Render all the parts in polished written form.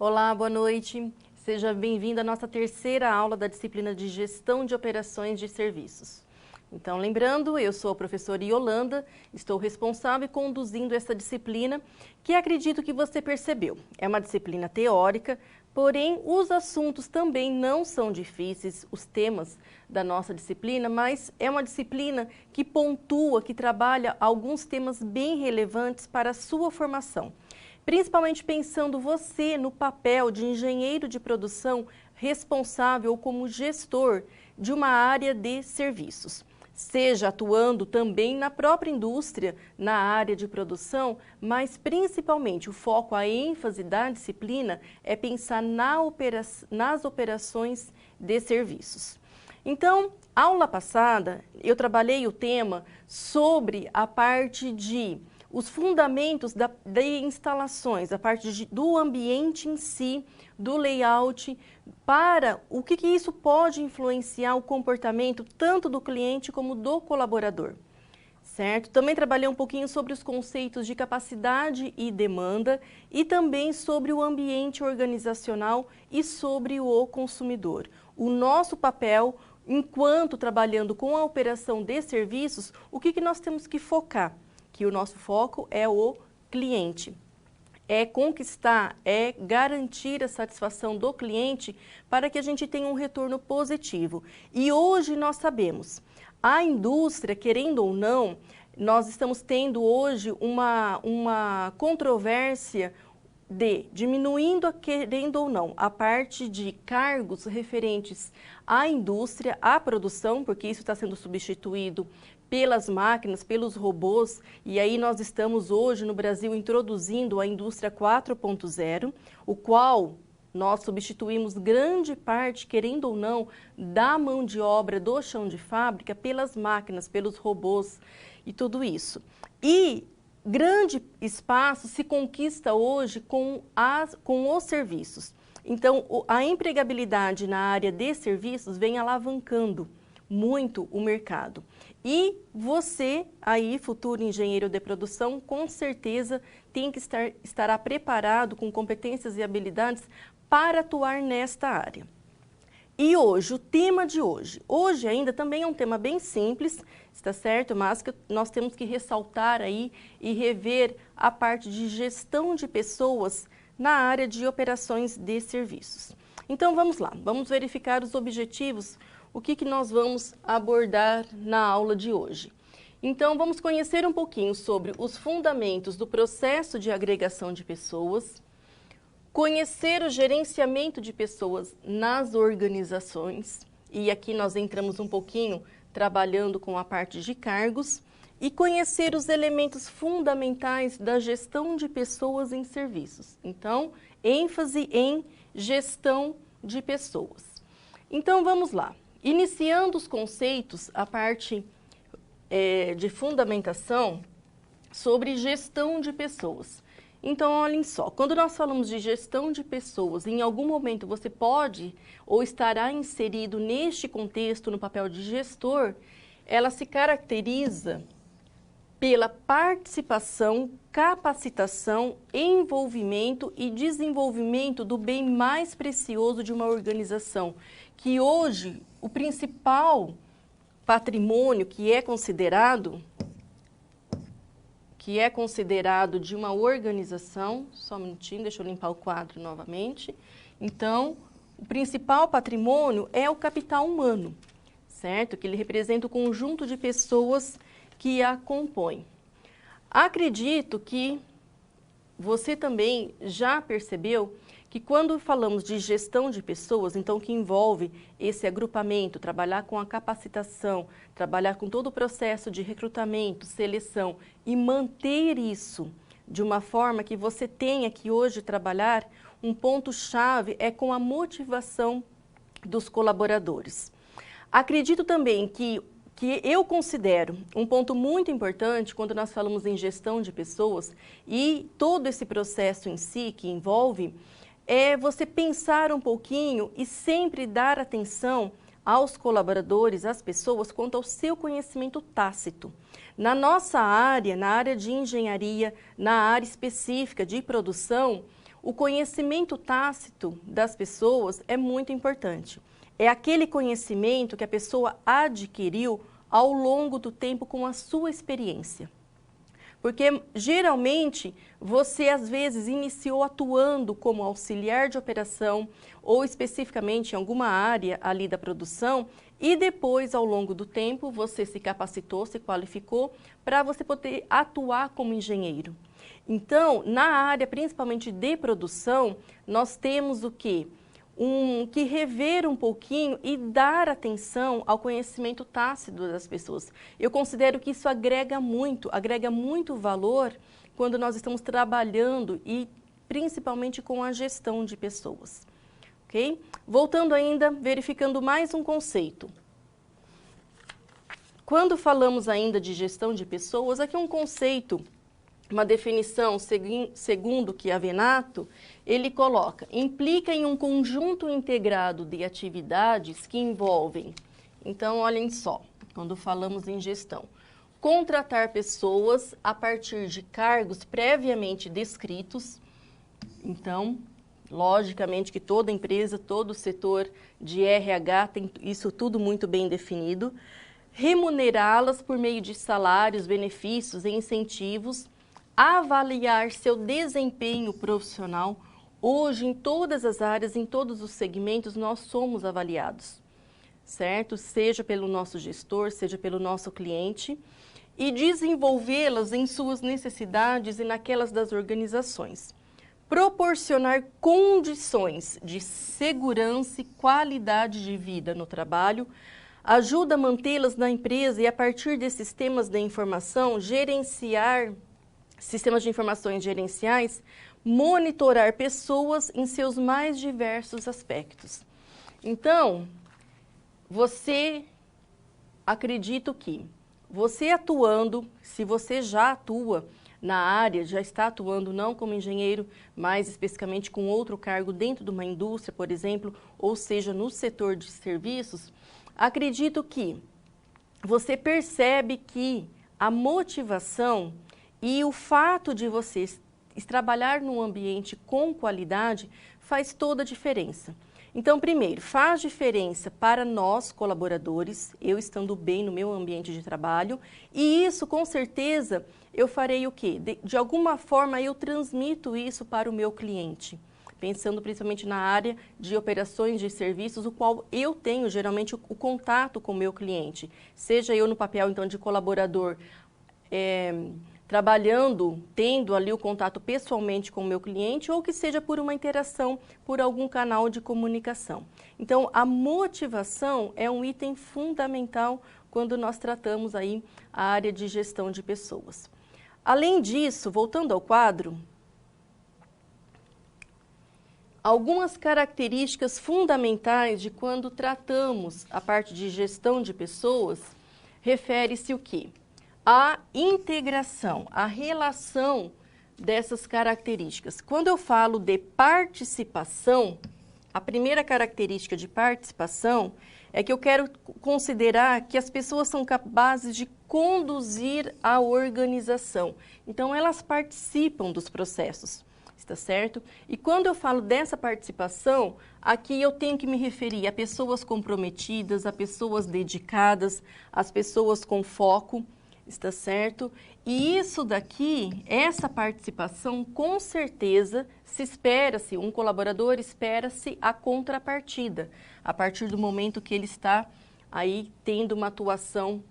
Olá, boa noite. Seja bem-vindo à nossa terceira aula da disciplina de Gestão de Operações de Serviços. Então, lembrando, eu sou a professora Yolanda, estou responsável e conduzindo essa disciplina, que acredito que você percebeu. É uma disciplina teórica, porém, os assuntos também não são difíceis, os temas da nossa disciplina, mas é uma disciplina que pontua, que trabalha alguns temas bem relevantes para a sua formação. Principalmente pensando você no papel de engenheiro de produção responsável ou como gestor de uma área de serviços. Seja atuando também na própria indústria, na área de produção, mas principalmente o foco, a ênfase da disciplina é pensar nas operações de serviços. Então, aula passada, eu trabalhei o tema sobre a parte de os fundamentos de instalações, a parte do ambiente em si, do layout, para o que isso pode influenciar o comportamento tanto do cliente como do colaborador, certo? Também trabalhei um pouquinho sobre os conceitos de capacidade e demanda e também sobre o ambiente organizacional e sobre o consumidor. O nosso papel, enquanto trabalhando com a operação de serviços, o que nós temos que focar? Que o nosso foco é o cliente, é conquistar, é garantir a satisfação do cliente para que a gente tenha um retorno positivo. E hoje nós sabemos, a indústria, querendo ou não, nós estamos tendo hoje uma controvérsia de diminuindo, querendo ou não, a parte de cargos referentes à indústria, à produção, porque isso está sendo substituído pelas máquinas, pelos robôs, e aí nós estamos hoje no Brasil introduzindo a indústria 4.0, o qual nós substituímos grande parte, querendo ou não, da mão de obra do chão de fábrica pelas máquinas, pelos robôs e tudo isso. E grande espaço se conquista hoje com os serviços. Então, a empregabilidade na área de serviços vem alavancando muito o mercado. E você, aí, futuro engenheiro de produção, com certeza tem que estará preparado com competências e habilidades para atuar nesta área. E hoje, o tema de hoje ainda também é um tema bem simples, está certo? Mas que nós temos que ressaltar aí e rever a parte de gestão de pessoas na área de operações de serviços. Então vamos lá, vamos verificar os objetivos, o que nós vamos abordar na aula de hoje. Então vamos conhecer um pouquinho sobre os fundamentos do processo de agregação de pessoas, conhecer o gerenciamento de pessoas nas organizações, e aqui nós entramos um pouquinho trabalhando com a parte de cargos, e conhecer os elementos fundamentais da gestão de pessoas em serviços. Então, ênfase em gestão de pessoas. Então, vamos lá. Iniciando os conceitos, a parte de fundamentação sobre gestão de pessoas. Então, olhem só, quando nós falamos de gestão de pessoas, em algum momento você pode ou estará inserido neste contexto, no papel de gestor, ela se caracteriza pela participação, capacitação, envolvimento e desenvolvimento do bem mais precioso de uma organização, que hoje o principal patrimônio que é considerado de uma organização, só um minutinho, deixa eu limpar o quadro novamente. Então, o principal patrimônio é o capital humano, certo? Que ele representa o conjunto de pessoas que a compõem. Acredito que você também já percebeu que quando falamos de gestão de pessoas, então que envolve esse agrupamento, trabalhar com a capacitação, trabalhar com todo o processo de recrutamento, seleção e manter isso de uma forma que você tenha que hoje trabalhar, um ponto-chave é com a motivação dos colaboradores. Acredito também que eu considero um ponto muito importante quando nós falamos em gestão de pessoas e todo esse processo em si que envolve é você pensar um pouquinho e sempre dar atenção aos colaboradores, às pessoas, quanto ao seu conhecimento tácito. Na nossa área, na área de engenharia, na área específica de produção, O conhecimento tácito das pessoas é muito importante. É aquele conhecimento que a pessoa adquiriu ao longo do tempo com a sua experiência. Porque, geralmente, você, às vezes, iniciou atuando como auxiliar de operação ou, especificamente, em alguma área ali da produção e depois, ao longo do tempo, você se capacitou, se qualificou para você poder atuar como engenheiro. Então, na área, principalmente de produção, nós temos o quê? Que rever um pouquinho e dar atenção ao conhecimento tácito das pessoas. Eu considero que isso agrega muito valor quando nós estamos trabalhando e principalmente com a gestão de pessoas. Ok? Voltando ainda, verificando mais um conceito. Quando falamos ainda de gestão de pessoas, aqui um conceito, uma definição segundo Chiavenato, ele coloca, implica em um conjunto integrado de atividades que envolvem, então olhem só, quando falamos em gestão, contratar pessoas a partir de cargos previamente descritos, então, logicamente que toda empresa, todo setor de RH tem isso tudo muito bem definido, remunerá-las por meio de salários, benefícios e incentivos, avaliar seu desempenho profissional. Hoje, em todas as áreas, em todos os segmentos, nós somos avaliados, certo? Seja pelo nosso gestor, seja pelo nosso cliente, e desenvolvê-las em suas necessidades e naquelas das organizações. Proporcionar condições de segurança e qualidade de vida no trabalho, ajuda a mantê-las na empresa e, a partir desses sistemas de informação, gerenciar sistemas de informações gerenciais, monitorar pessoas em seus mais diversos aspectos. Então, acredito que você atuando, se você já atua na área, já está atuando não como engenheiro, mas especificamente com outro cargo dentro de uma indústria, por exemplo, ou seja, no setor de serviços, acredito que você percebe que a motivação e o fato de você trabalhar num ambiente com qualidade faz toda a diferença. Então, primeiro, faz diferença para nós, colaboradores, eu estando bem no meu ambiente de trabalho, e isso, com certeza, eu farei o quê? De alguma forma, eu transmito isso para o meu cliente, pensando principalmente na área de operações de serviços, o qual eu tenho, geralmente, o contato com o meu cliente, seja eu no papel, então, de colaborador, trabalhando, tendo ali o contato pessoalmente com o meu cliente, ou que seja por uma interação, por algum canal de comunicação. Então, a motivação é um item fundamental quando nós tratamos aí a área de gestão de pessoas. Além disso, voltando ao quadro, algumas características fundamentais de quando tratamos a parte de gestão de pessoas, refere-se o quê? A integração, a relação dessas características. Quando eu falo de participação, a primeira característica de participação é que eu quero considerar que as pessoas são capazes de conduzir a organização. Então, elas participam dos processos, está certo? E quando eu falo dessa participação, aqui eu tenho que me referir a pessoas comprometidas, a pessoas dedicadas, as pessoas com foco, está certo? E isso daqui, essa participação, com certeza, um colaborador espera-se a contrapartida, a partir do momento que ele está aí tendo uma atuação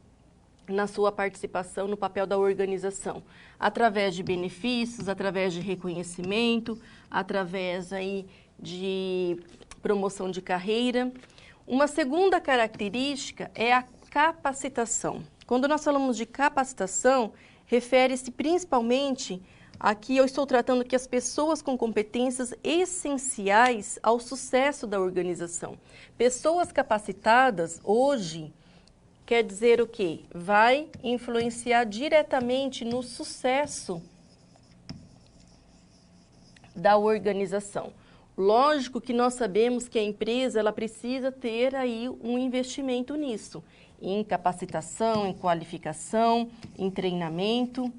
na sua participação no papel da organização, através de benefícios, através de reconhecimento, através aí de promoção de carreira. Uma segunda característica é a capacitação. Quando nós falamos de capacitação, refere-se principalmente, aqui eu estou tratando que as pessoas com competências essenciais ao sucesso da organização. Pessoas capacitadas, hoje, quer dizer o quê? Vai influenciar diretamente no sucesso da organização. Lógico que nós sabemos que a empresa ela precisa ter aí um investimento nisso, em capacitação, em qualificação, em treinamento,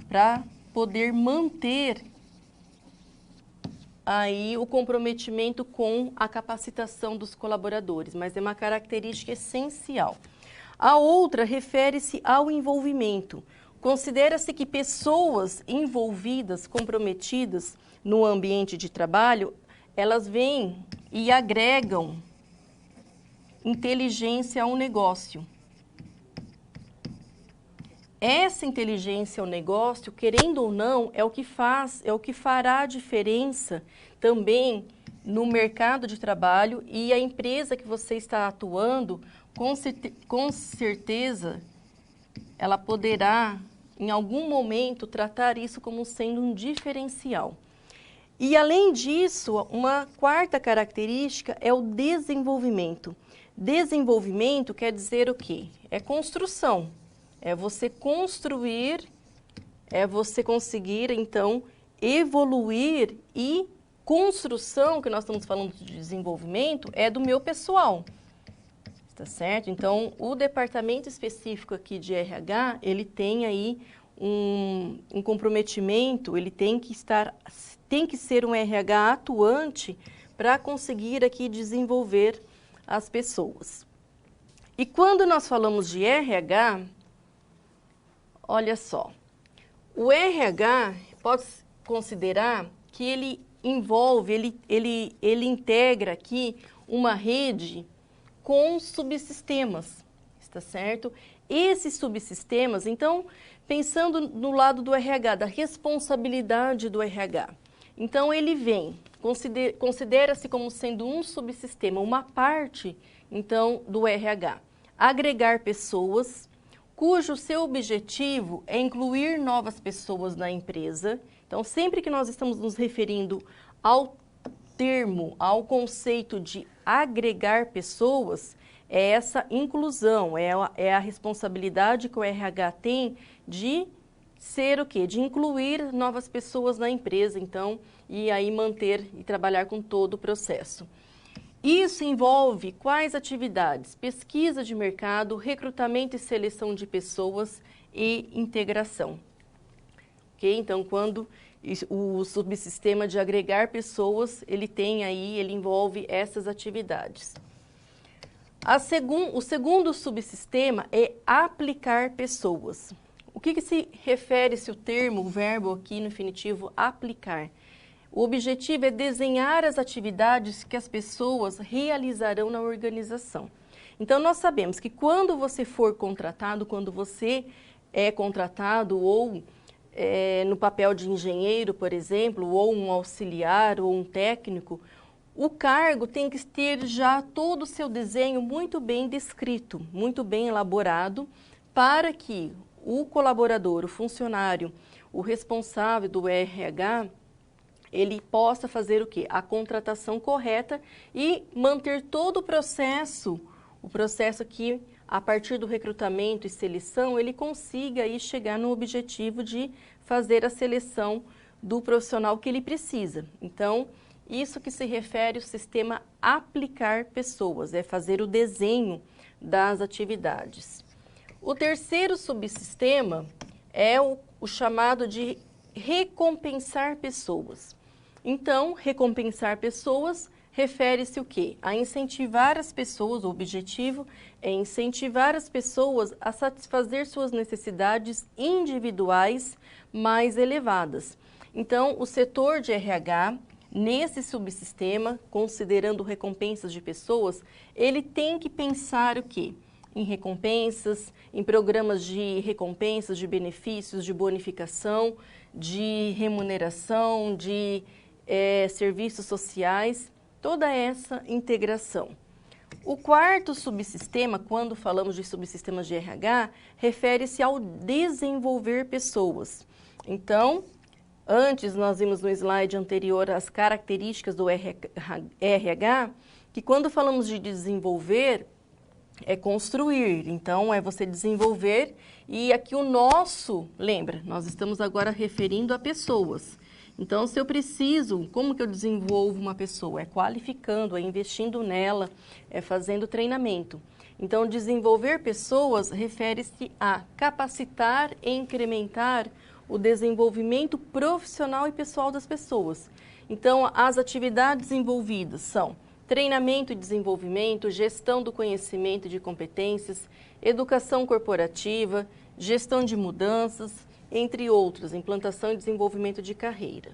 para poder manter aí o comprometimento com a capacitação dos colaboradores, mas é uma característica essencial. A outra refere-se ao envolvimento. Considera-se que pessoas envolvidas, comprometidas no ambiente de trabalho, elas vêm e agregam inteligência ao negócio. Essa inteligência ao negócio, querendo ou não, é o que fará a diferença também no mercado de trabalho, e a empresa que você está atuando, com certeza, ela poderá, em algum momento, tratar isso como sendo um diferencial. E, além disso, uma quarta característica é o desenvolvimento. Desenvolvimento quer dizer o quê? É construção. É você construir, é você conseguir, então, evoluir, e construção, que nós estamos falando de desenvolvimento, é do meu pessoal, tá certo? Então, o departamento específico aqui de RH, ele tem aí um comprometimento, ele tem que ser um RH atuante para conseguir aqui desenvolver as pessoas. E quando nós falamos de RH, olha só, o RH pode considerar que ele envolve, ele integra aqui uma rede com subsistemas, está certo? Esses subsistemas, então, pensando no lado do RH, da responsabilidade do RH, então ele vem, considera-se como sendo um subsistema, uma parte, então, do RH, agregar pessoas, cujo seu objetivo é incluir novas pessoas na empresa. Então, sempre que nós estamos nos referindo ao termo, ao conceito de agregar pessoas, é essa inclusão, é a responsabilidade que o RH tem de ser o quê? De incluir novas pessoas na empresa, então, e aí manter e trabalhar com todo o processo. Isso envolve quais atividades? Pesquisa de mercado, recrutamento e seleção de pessoas e integração. Ok? Então, quando o subsistema de agregar pessoas, ele envolve essas atividades. O segundo subsistema é aplicar pessoas. O que se refere-se o verbo aqui no infinitivo aplicar? O objetivo é desenhar as atividades que as pessoas realizarão na organização. Então, nós sabemos que quando você for contratado, quando você é contratado ou no papel de engenheiro, por exemplo, ou um auxiliar ou um técnico, o cargo tem que ter já todo o seu desenho muito bem descrito, muito bem elaborado, para que o colaborador, o funcionário, o responsável do RH, ele possa fazer o quê? A contratação correta e manter todo o processo que, a partir do recrutamento e seleção, ele consiga aí chegar no objetivo de fazer a seleção do profissional que ele precisa. Então, isso que se refere ao sistema aplicar pessoas, é fazer o desenho das atividades. O terceiro subsistema é o chamado de recompensar pessoas. Então, recompensar pessoas refere-se o quê? A incentivar as pessoas, o objetivo é incentivar as pessoas a satisfazer suas necessidades individuais mais elevadas. Então, o setor de RH, nesse subsistema, considerando recompensas de pessoas, ele tem que pensar o quê? Em recompensas, em programas de recompensas, de benefícios, de bonificação, de remuneração, de serviços sociais, toda essa integração. O quarto subsistema, quando falamos de subsistemas de RH, refere-se ao desenvolver pessoas. Então, antes nós vimos no slide anterior as características do RH, que quando falamos de desenvolver, é construir, então é você desenvolver, e aqui lembra, nós estamos agora referindo a pessoas. Então, se eu preciso, como que eu desenvolvo uma pessoa? É qualificando, é investindo nela, é fazendo treinamento. Então, desenvolver pessoas refere-se a capacitar e incrementar o desenvolvimento profissional e pessoal das pessoas. Então, as atividades envolvidas são treinamento e desenvolvimento, gestão do conhecimento e de competências, educação corporativa, gestão de mudanças, entre outros, implantação e desenvolvimento de carreira.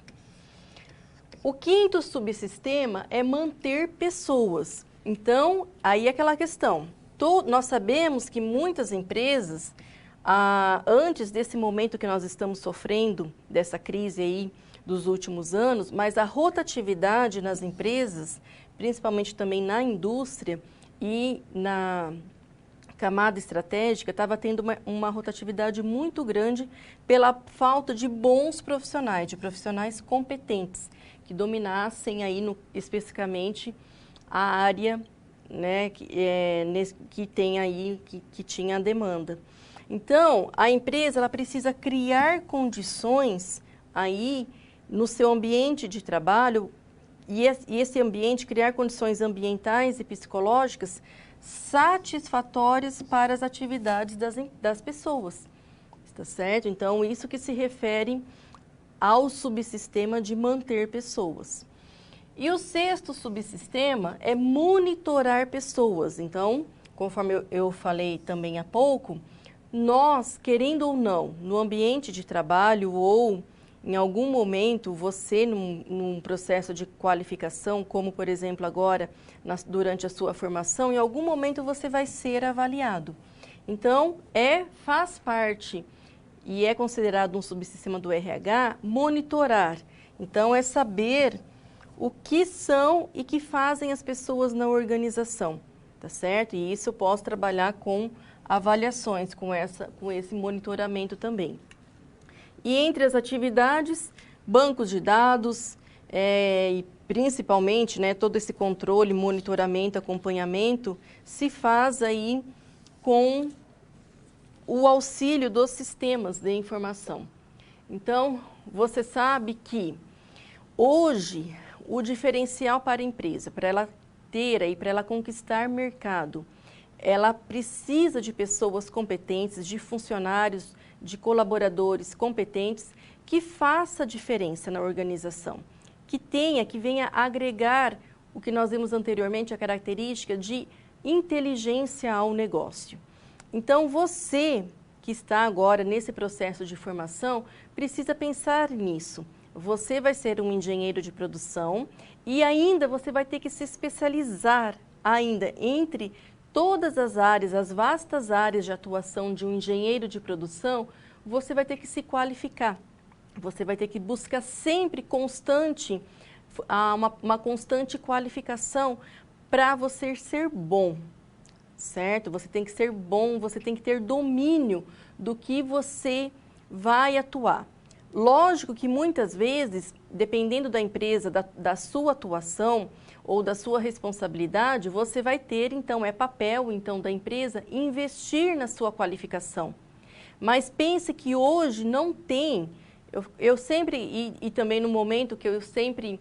O quinto subsistema é manter pessoas. Então, aí é aquela questão. Nós sabemos que muitas empresas, antes desse momento que nós estamos sofrendo, dessa crise aí dos últimos anos, mas a rotatividade nas empresas, principalmente também na indústria e na camada estratégica, estava tendo uma rotatividade muito grande pela falta de bons profissionais, de profissionais competentes, que dominassem aí especificamente a área, né, que tem aí, que tinha a demanda. Então, a empresa ela precisa criar condições aí no seu ambiente de trabalho e esse ambiente, criar condições ambientais e psicológicas satisfatórias para as atividades das pessoas, está certo? Então, isso que se refere ao subsistema de manter pessoas. E o sexto subsistema é monitorar pessoas. Então, conforme eu falei também há pouco, nós, querendo ou não, no ambiente de trabalho ou em algum momento, você num processo de qualificação, como por exemplo agora, durante a sua formação, em algum momento você vai ser avaliado. Então, faz parte e é considerado um subsistema do RH monitorar. Então, é saber o que são e que fazem as pessoas na organização, tá certo? E isso eu posso trabalhar com avaliações, com esse monitoramento também. E entre as atividades, bancos de dados, e principalmente, né, todo esse controle, monitoramento, acompanhamento, se faz aí com o auxílio dos sistemas de informação. Então, você sabe que hoje o diferencial para a empresa, para ela ter aí, para ela conquistar mercado, ela precisa de pessoas competentes, de funcionários, de colaboradores competentes que faça diferença na organização, que venha agregar o que nós vimos anteriormente, a característica de inteligência ao negócio. Então, você que está agora nesse processo de formação, precisa pensar nisso. Você vai ser um engenheiro de produção e ainda você vai ter que se especializar ainda entre todas as áreas, as vastas áreas de atuação de um engenheiro de produção, você vai ter que se qualificar. Você vai ter que buscar sempre uma constante qualificação para você ser bom, certo? Você tem que ser bom, você tem que ter domínio do que você vai atuar. Lógico que muitas vezes, dependendo da empresa, da sua atuação ou da sua responsabilidade, você vai ter, então, papel da empresa investir na sua qualificação. Mas pense que hoje não tem, eu sempre, e também no momento que eu sempre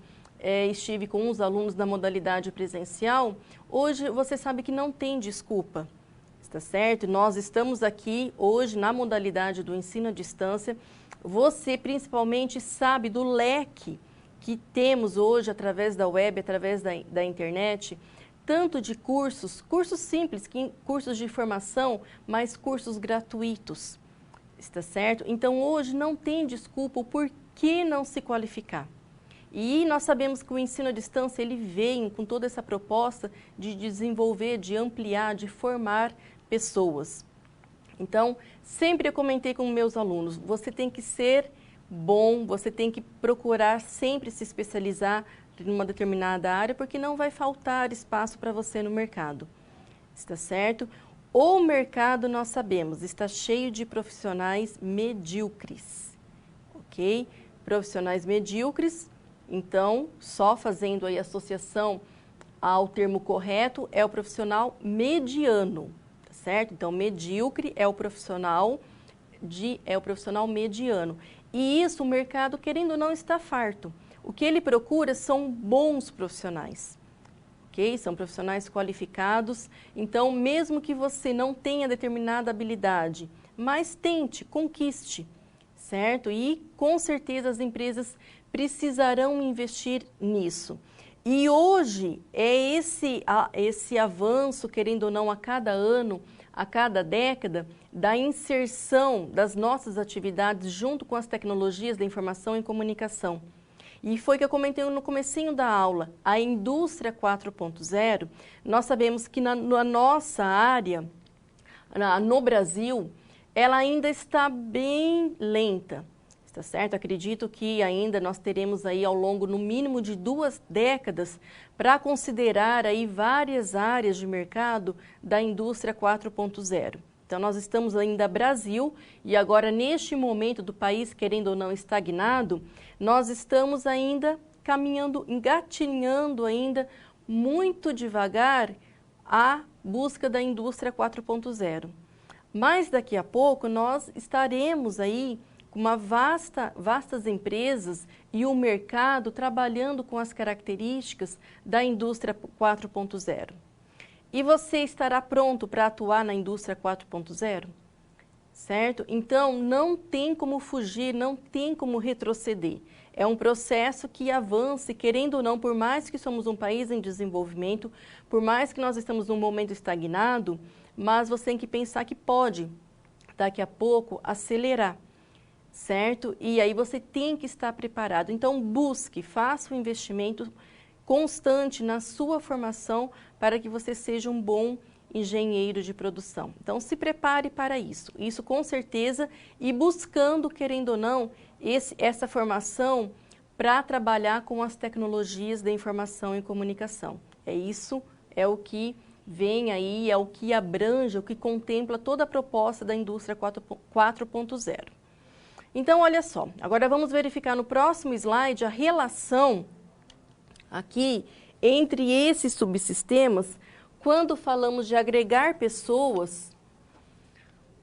estive com os alunos na modalidade presencial, hoje você sabe que não tem desculpa, está certo? Nós estamos aqui hoje na modalidade do ensino à distância, você principalmente sabe do leque que temos hoje através da web, através da internet, tanto de cursos simples, cursos de formação, mas cursos gratuitos, está certo? Então, hoje não tem desculpa por que não se qualificar. E nós sabemos que o ensino à distância, ele vem com toda essa proposta de desenvolver, de ampliar, de formar pessoas. Então, sempre eu comentei com meus alunos, você tem que ser bom, você tem que procurar sempre se especializar em uma determinada área, porque não vai faltar espaço para você no mercado, está certo? O mercado, nós sabemos, está cheio de profissionais medíocres, ok? Profissionais medíocres, então, só fazendo aí associação ao termo correto, é o profissional mediano, tá certo? Então, medíocre é o profissional mediano. E isso o mercado, querendo ou não, está farto. O que ele procura são bons profissionais, ok? São profissionais qualificados. Então, mesmo que você não tenha determinada habilidade, mas tente, conquiste, certo? E, com certeza, as empresas precisarão investir nisso. E hoje é esse avanço, querendo ou não, a cada ano, a cada década, da inserção das nossas atividades junto com as tecnologias da informação e comunicação. E foi que eu comentei no comecinho da aula, a indústria 4.0, nós sabemos que na nossa área, no Brasil, ela ainda está bem lenta, está certo? Acredito que ainda nós teremos aí ao longo, no mínimo, de 2 décadas para considerar aí várias áreas de mercado da indústria 4.0. Então, nós estamos ainda Brasil e agora, neste momento do país, querendo ou não, estagnado, nós estamos ainda caminhando, engatinhando ainda muito devagar a busca da indústria 4.0. Mas daqui a pouco nós estaremos aí com uma vastas empresas e o mercado trabalhando com as características da indústria 4.0. E você estará pronto para atuar na indústria 4.0? Certo? Então, não tem como fugir, não tem como retroceder. É um processo que avança, querendo ou não, por mais que somos um país em desenvolvimento, por mais que nós estamos num momento estagnado, mas você tem que pensar que pode, daqui a pouco, acelerar, certo? E aí você tem que estar preparado. Então, busque, faça um investimento constante na sua formação para que você seja um bom engenheiro de produção. Então, se prepare para isso. Isso com certeza, e buscando, querendo ou não, essa formação para trabalhar com as tecnologias da informação e comunicação. É o que vem aí, é o que abrange, o que contempla toda a proposta da indústria 4.0. Então, olha só, agora vamos verificar no próximo slide a relação aqui entre esses subsistemas quando falamos de agregar pessoas,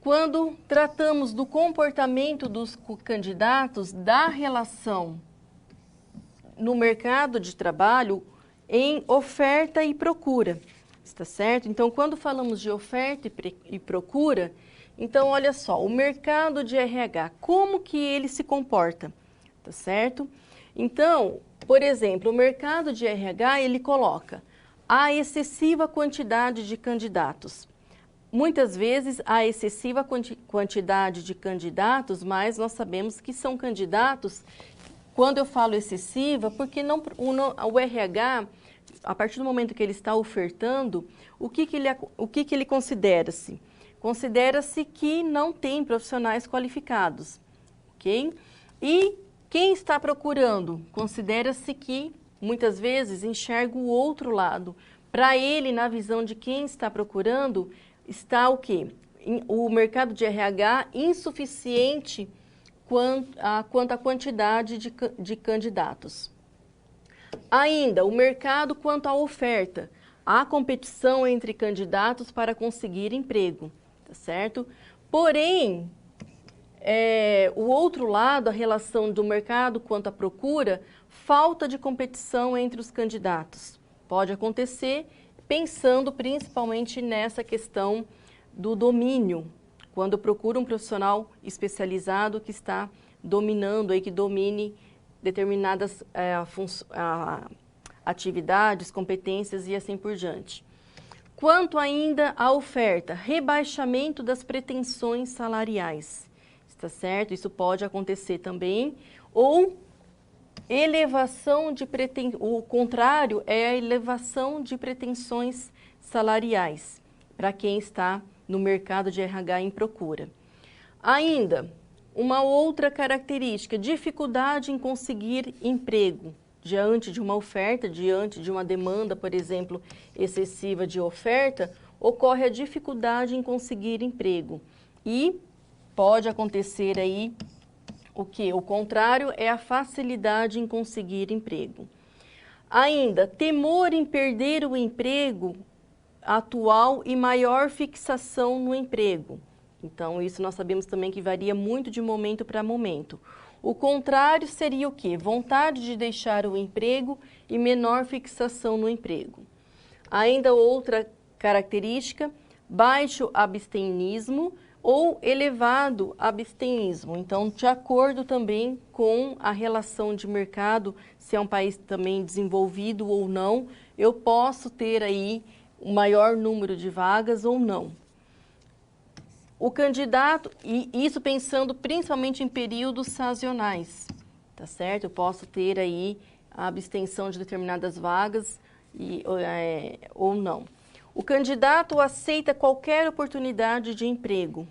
quando tratamos do comportamento dos candidatos, da relação no mercado de trabalho em oferta e procura, está certo? Então, quando falamos de oferta e procura, então, olha só, o mercado de RH, como que ele se comporta, tá certo? Então, por exemplo, o mercado de RH, ele coloca a excessiva quantidade de candidatos. Muitas vezes, a excessiva quantidade de candidatos, mas nós sabemos que são candidatos, quando eu falo excessiva, porque o RH, a partir do momento que ele está ofertando, o que ele considera-se? Considera-se que não tem profissionais qualificados, ok? E quem está procurando? Considera-se que, muitas vezes, enxerga o outro lado. Para ele, na visão de quem está procurando, está o quê? O mercado de RH insuficiente quanto à quantidade de candidatos. Ainda, o mercado quanto à oferta. Há competição entre candidatos para conseguir emprego, tá certo? Porém, o outro lado, a relação do mercado quanto à procura, falta de competição entre os candidatos. Pode acontecer pensando principalmente nessa questão do domínio, quando procura um profissional especializado que está dominando, que domine determinadas atividades, competências e assim por diante. Quanto ainda à oferta, rebaixamento das pretensões salariais, está certo? Isso pode acontecer também, ou elevação de o contrário é a elevação de pretensões salariais para quem está no mercado de RH em procura. Ainda, uma outra característica, dificuldade em conseguir emprego. Diante de uma oferta, diante de uma demanda, por exemplo, excessiva de oferta, ocorre a dificuldade em conseguir emprego. E pode acontecer aí o quê? O contrário é a facilidade em conseguir emprego. Ainda, temor em perder o emprego atual e maior fixação no emprego. Então, isso nós sabemos também que varia muito de momento para momento. O contrário seria o quê? Vontade de deixar o emprego e menor fixação no emprego. Ainda outra característica, baixo abstencionismo, ou elevado abstencionismo. Então, de acordo também com a relação de mercado, se é um país também desenvolvido ou não, eu posso ter aí um maior número de vagas ou não. O candidato, e isso pensando principalmente em períodos sazonais, tá certo? Eu posso ter aí a abstenção de determinadas vagas ou não. O candidato aceita qualquer oportunidade de emprego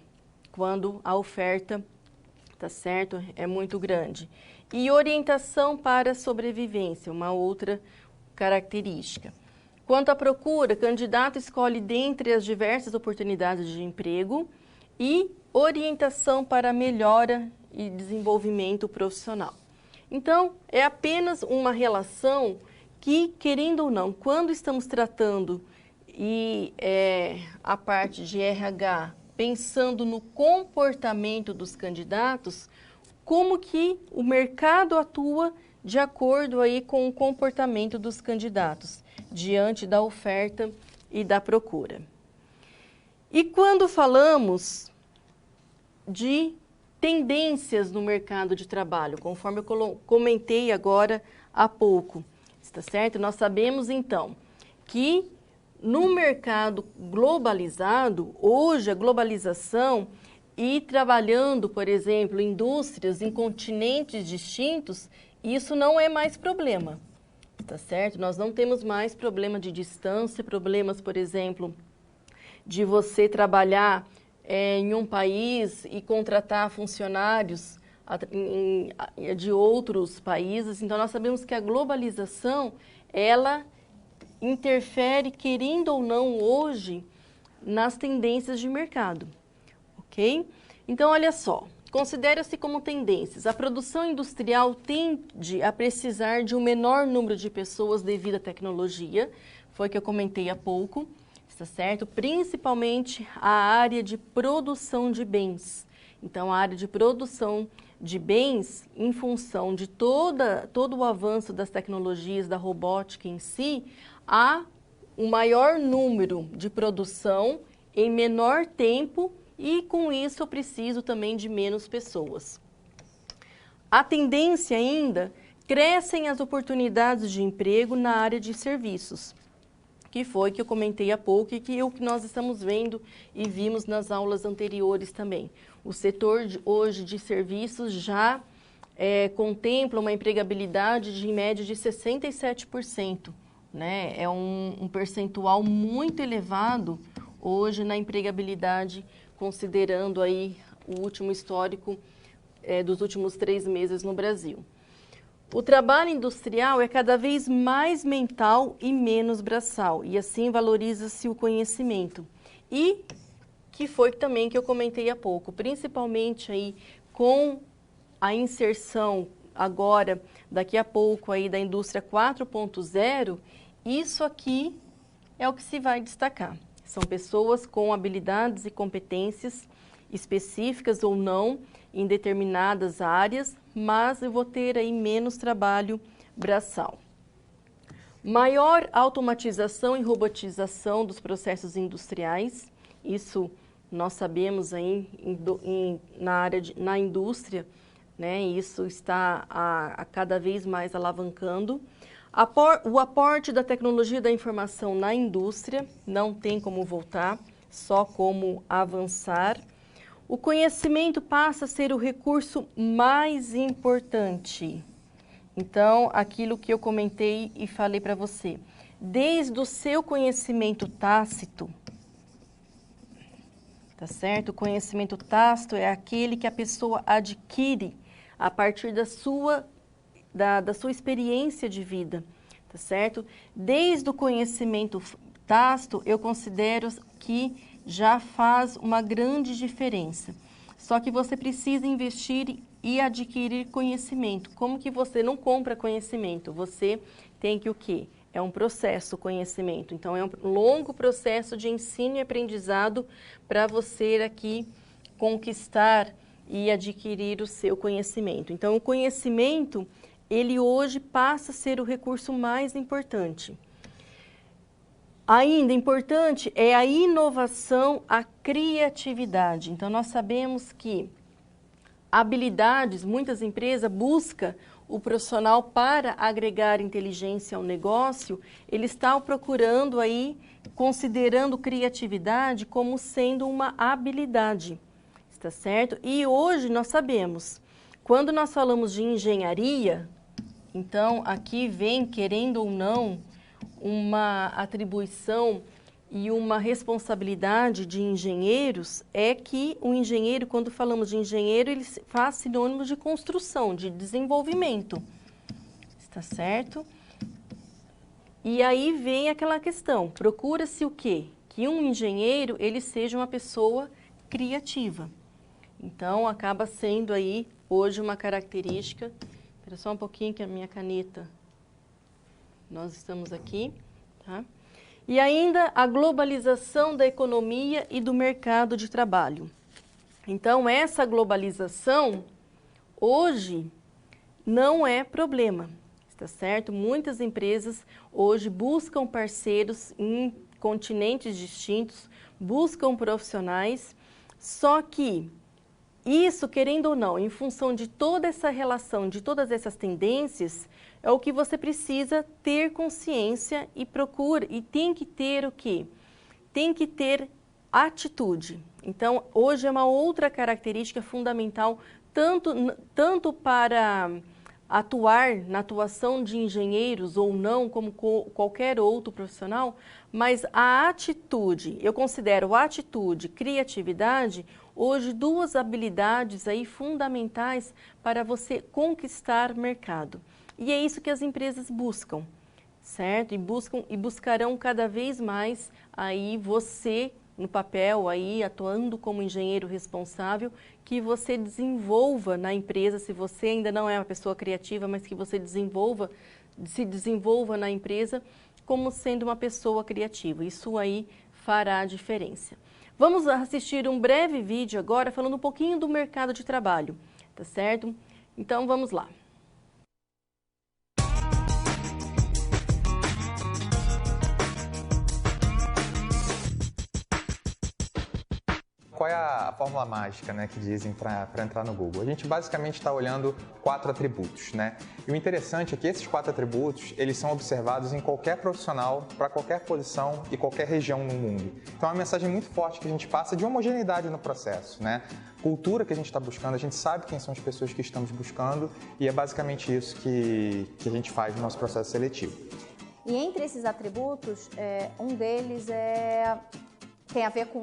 quando a oferta, tá certo, é muito grande. E orientação para a sobrevivência, uma outra característica. Quanto à procura, candidato escolhe dentre as diversas oportunidades de emprego e orientação para melhora e desenvolvimento profissional. Então, é apenas uma relação que, querendo ou não, quando estamos tratando a parte de RH, pensando no comportamento dos candidatos, como que o mercado atua de acordo aí com o comportamento dos candidatos, diante da oferta e da procura. E quando falamos de tendências no mercado de trabalho, conforme eu comentei agora há pouco, está certo? Nós sabemos então que no mercado globalizado, hoje a globalização e trabalhando, por exemplo, indústrias em continentes distintos, isso não é mais problema, tá certo? Nós não temos mais problema de distância, problemas, por exemplo, de você trabalhar em um país e contratar funcionários de outros países. Então, nós sabemos que a globalização, ela interfere, querendo ou não, hoje, nas tendências de mercado, ok? Então, olha só, considera-se como tendências. A produção industrial tende a precisar de um menor número de pessoas devido à tecnologia, foi o que eu comentei há pouco, está certo? Principalmente a área de produção de bens. Então, a área de produção de bens, em função de todo o avanço das tecnologias, da robótica em si, há um maior número de produção em menor tempo e, com isso, eu preciso também de menos pessoas. A tendência ainda, crescem as oportunidades de emprego na área de serviços, que foi que eu comentei há pouco e que é o que nós estamos vendo e vimos nas aulas anteriores também. O setor hoje de serviços já contempla uma empregabilidade de em média de 67%. Né? É um percentual muito elevado hoje na empregabilidade, considerando aí o último histórico dos últimos 3 meses no Brasil. O trabalho industrial é cada vez mais mental e menos braçal, e assim valoriza-se o conhecimento. E que foi também que eu comentei há pouco, principalmente aí com a inserção agora, daqui a pouco, aí da indústria 4.0, isso aqui é o que se vai destacar. São pessoas com habilidades e competências específicas ou não em determinadas áreas, mas eu vou ter aí menos trabalho braçal. Maior automatização e robotização dos processos industriais, isso nós sabemos aí na indústria, né? Isso está a cada vez mais alavancando. O aporte da tecnologia da informação na indústria, não tem como voltar, só como avançar. O conhecimento passa a ser o recurso mais importante. Então, aquilo que eu comentei e falei para você, desde o seu conhecimento tácito, tá certo? O conhecimento tácito é aquele que a pessoa adquire a partir da sua experiência de vida, tá certo? Desde o conhecimento tácito, eu considero que já faz uma grande diferença. Só que você precisa investir e adquirir conhecimento. Como que você não compra conhecimento? Você tem que o quê? É um processo, conhecimento. Então, é um longo processo de ensino e aprendizado para você aqui conquistar e adquirir o seu conhecimento. Então, o conhecimento, ele hoje passa a ser o recurso mais importante. Ainda importante é a inovação, a criatividade. Então, nós sabemos que habilidades, muitas empresas buscam o profissional para agregar inteligência ao negócio, ele está procurando aí, considerando criatividade como sendo uma habilidade, está certo? E hoje nós sabemos, quando nós falamos de engenharia, então aqui vem, querendo ou não, uma atribuição e uma responsabilidade de engenheiros é que o engenheiro, quando falamos de engenheiro, ele faz sinônimo de construção, de desenvolvimento, está certo? E aí vem aquela questão, procura-se o quê? Que um engenheiro, ele seja uma pessoa criativa. Então, acaba sendo aí, hoje, uma característica. Espera só um pouquinho que a minha caneta, nós estamos aqui, tá? E ainda a globalização da economia e do mercado de trabalho. Então, essa globalização, hoje, não é problema, está certo? Muitas empresas hoje buscam parceiros em continentes distintos, buscam profissionais, só que isso, querendo ou não, em função de toda essa relação, de todas essas tendências, é o que você precisa ter consciência e procura, e tem que ter o quê? Tem que ter atitude. Então, hoje é uma outra característica fundamental, tanto para atuar na atuação de engenheiros ou não, como qualquer outro profissional, mas a atitude, eu considero atitude, criatividade, hoje duas habilidades aí fundamentais para você conquistar mercado. E é isso que as empresas buscam, certo? E buscarão cada vez mais aí você no papel, aí atuando como engenheiro responsável, que você desenvolva na empresa, se você ainda não é uma pessoa criativa, mas que você se desenvolva na empresa como sendo uma pessoa criativa. Isso aí fará a diferença. Vamos assistir um breve vídeo agora falando um pouquinho do mercado de trabalho, tá certo? Então vamos lá. Qual é a fórmula mágica, né, que dizem para entrar no Google? A gente basicamente está olhando 4 atributos, né? E o interessante é que esses 4 atributos, eles são observados em qualquer profissional, para qualquer posição e qualquer região no mundo. Então é uma mensagem muito forte que a gente passa de homogeneidade no processo, né? Cultura que a gente está buscando, a gente sabe quem são as pessoas que estamos buscando e é basicamente isso que a gente faz no nosso processo seletivo. E entre esses atributos, um deles tem a ver com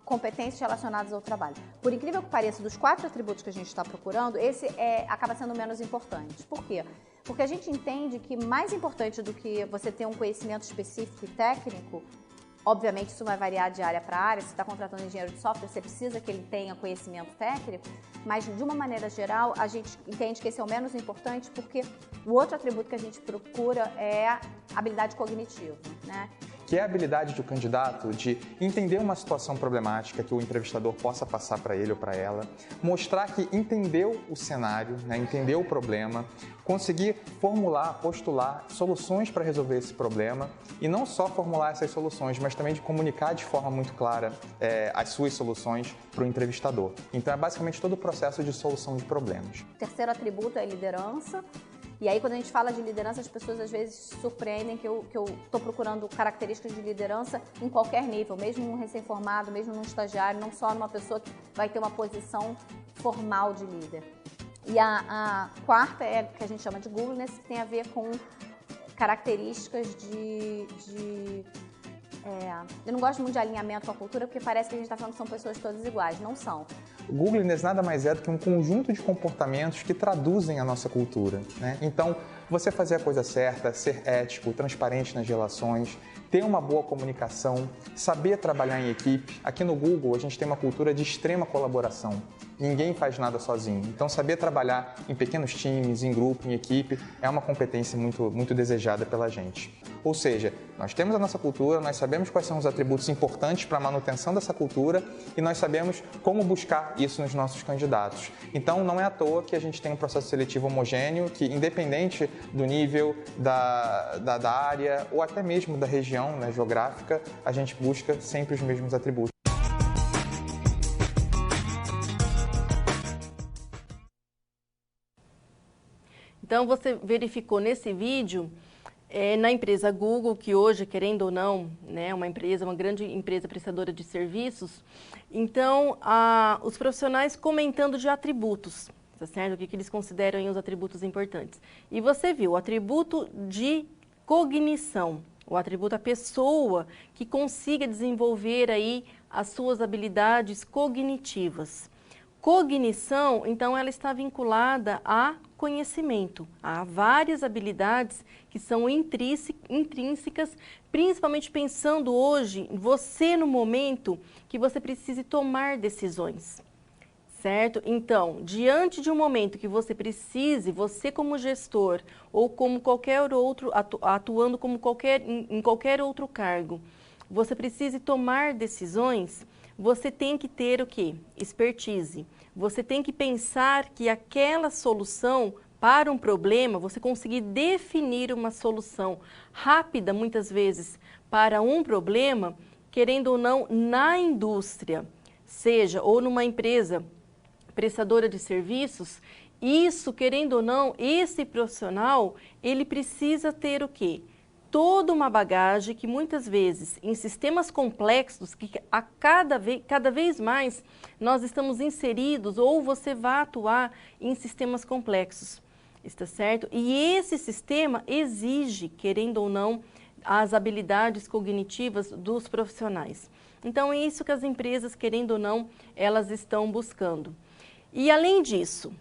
competências relacionadas ao trabalho. Por incrível que pareça, dos 4 atributos que a gente está procurando, esse acaba sendo o menos importante. Por quê? Porque a gente entende que mais importante do que você ter um conhecimento específico e técnico, obviamente isso vai variar de área para área, se você está contratando um engenheiro de software, você precisa que ele tenha conhecimento técnico, mas de uma maneira geral, a gente entende que esse é o menos importante porque o outro atributo que a gente procura é a habilidade cognitiva, né? Que é a habilidade do candidato de entender uma situação problemática que o entrevistador possa passar para ele ou para ela, mostrar que entendeu o cenário, né, entendeu o problema, conseguir formular, postular soluções para resolver esse problema e não só formular essas soluções, mas também de comunicar de forma muito clara as suas soluções para o entrevistador. Então é basicamente todo o processo de solução de problemas. O terceiro atributo é a liderança. E aí, quando a gente fala de liderança, as pessoas às vezes se surpreendem que eu estou procurando características de liderança em qualquer nível, mesmo num recém-formado, mesmo num estagiário, não só numa pessoa que vai ter uma posição formal de líder. E a quarta é o que a gente chama de Googleness, que tem a ver com características eu não gosto muito de alinhamento com a cultura, porque parece que a gente está falando que são pessoas todas iguais. Não são. O Googleness nada mais é do que um conjunto de comportamentos que traduzem a nossa cultura, né? Então, você fazer a coisa certa, ser ético, transparente nas relações, ter uma boa comunicação, saber trabalhar em equipe. Aqui no Google, a gente tem uma cultura de extrema colaboração. Ninguém faz nada sozinho. Então, saber trabalhar em pequenos times, em grupo, em equipe, é uma competência muito, muito desejada pela gente. Ou seja, nós temos a nossa cultura, nós sabemos quais são os atributos importantes para a manutenção dessa cultura e nós sabemos como buscar isso nos nossos candidatos. Então, não é à toa que a gente tem um processo seletivo homogêneo que, independente do nível da área ou até mesmo da região, né, geográfica, a gente busca sempre os mesmos atributos. Então, você verificou nesse vídeo, na empresa Google, que hoje, querendo ou não, né, uma grande empresa prestadora de serviços, então, os profissionais comentando de atributos, tá certo? O que eles consideram aí os atributos importantes. E você viu o atributo de cognição, o atributo da pessoa que consiga desenvolver aí as suas habilidades cognitivas. Cognição, então, ela está vinculada a conhecimento. Há várias habilidades que são intrínsecas, principalmente pensando hoje, você no momento que você precise tomar decisões, certo? Então, diante de um momento que você precise, você como gestor ou como qualquer outro, atuando como em qualquer outro cargo, você precise tomar decisões, você tem que ter o quê? Expertise. Você tem que pensar que aquela solução para um problema, você conseguir definir uma solução rápida, muitas vezes, para um problema, querendo ou não, na indústria, seja ou numa empresa prestadora de serviços, isso, querendo ou não, esse profissional, ele precisa ter o quê? Toda uma bagagem que muitas vezes em sistemas complexos que cada vez mais nós estamos inseridos ou você vai atuar em sistemas complexos, está certo? E esse sistema exige, querendo ou não, as habilidades cognitivas dos profissionais. Então é isso que as empresas, querendo ou não, elas estão buscando. E além disso,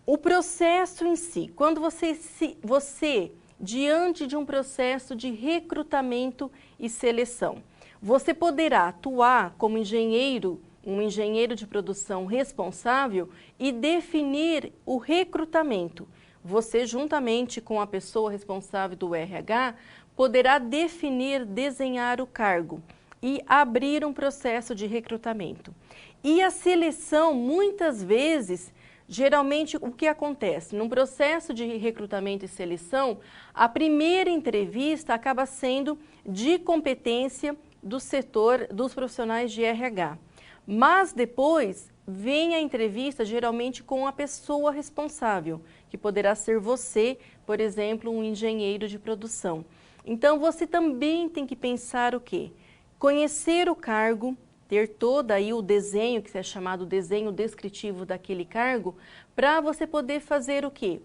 o processo em si, quando você diante de um processo de recrutamento e seleção, você poderá atuar como engenheiro, um engenheiro de produção responsável e definir o recrutamento. Você, juntamente com a pessoa responsável do RH, poderá definir, desenhar o cargo e abrir um processo de recrutamento. E a seleção, muitas vezes, geralmente, o que acontece? Num processo de recrutamento e seleção, a primeira entrevista acaba sendo de competência do setor dos profissionais de RH. Mas depois vem a entrevista, geralmente, com a pessoa responsável, que poderá ser você, por exemplo, um engenheiro de produção. Então, você também tem que pensar o quê? Conhecer o cargo, ter todo aí o desenho, que é chamado desenho descritivo daquele cargo, para você poder fazer o quê?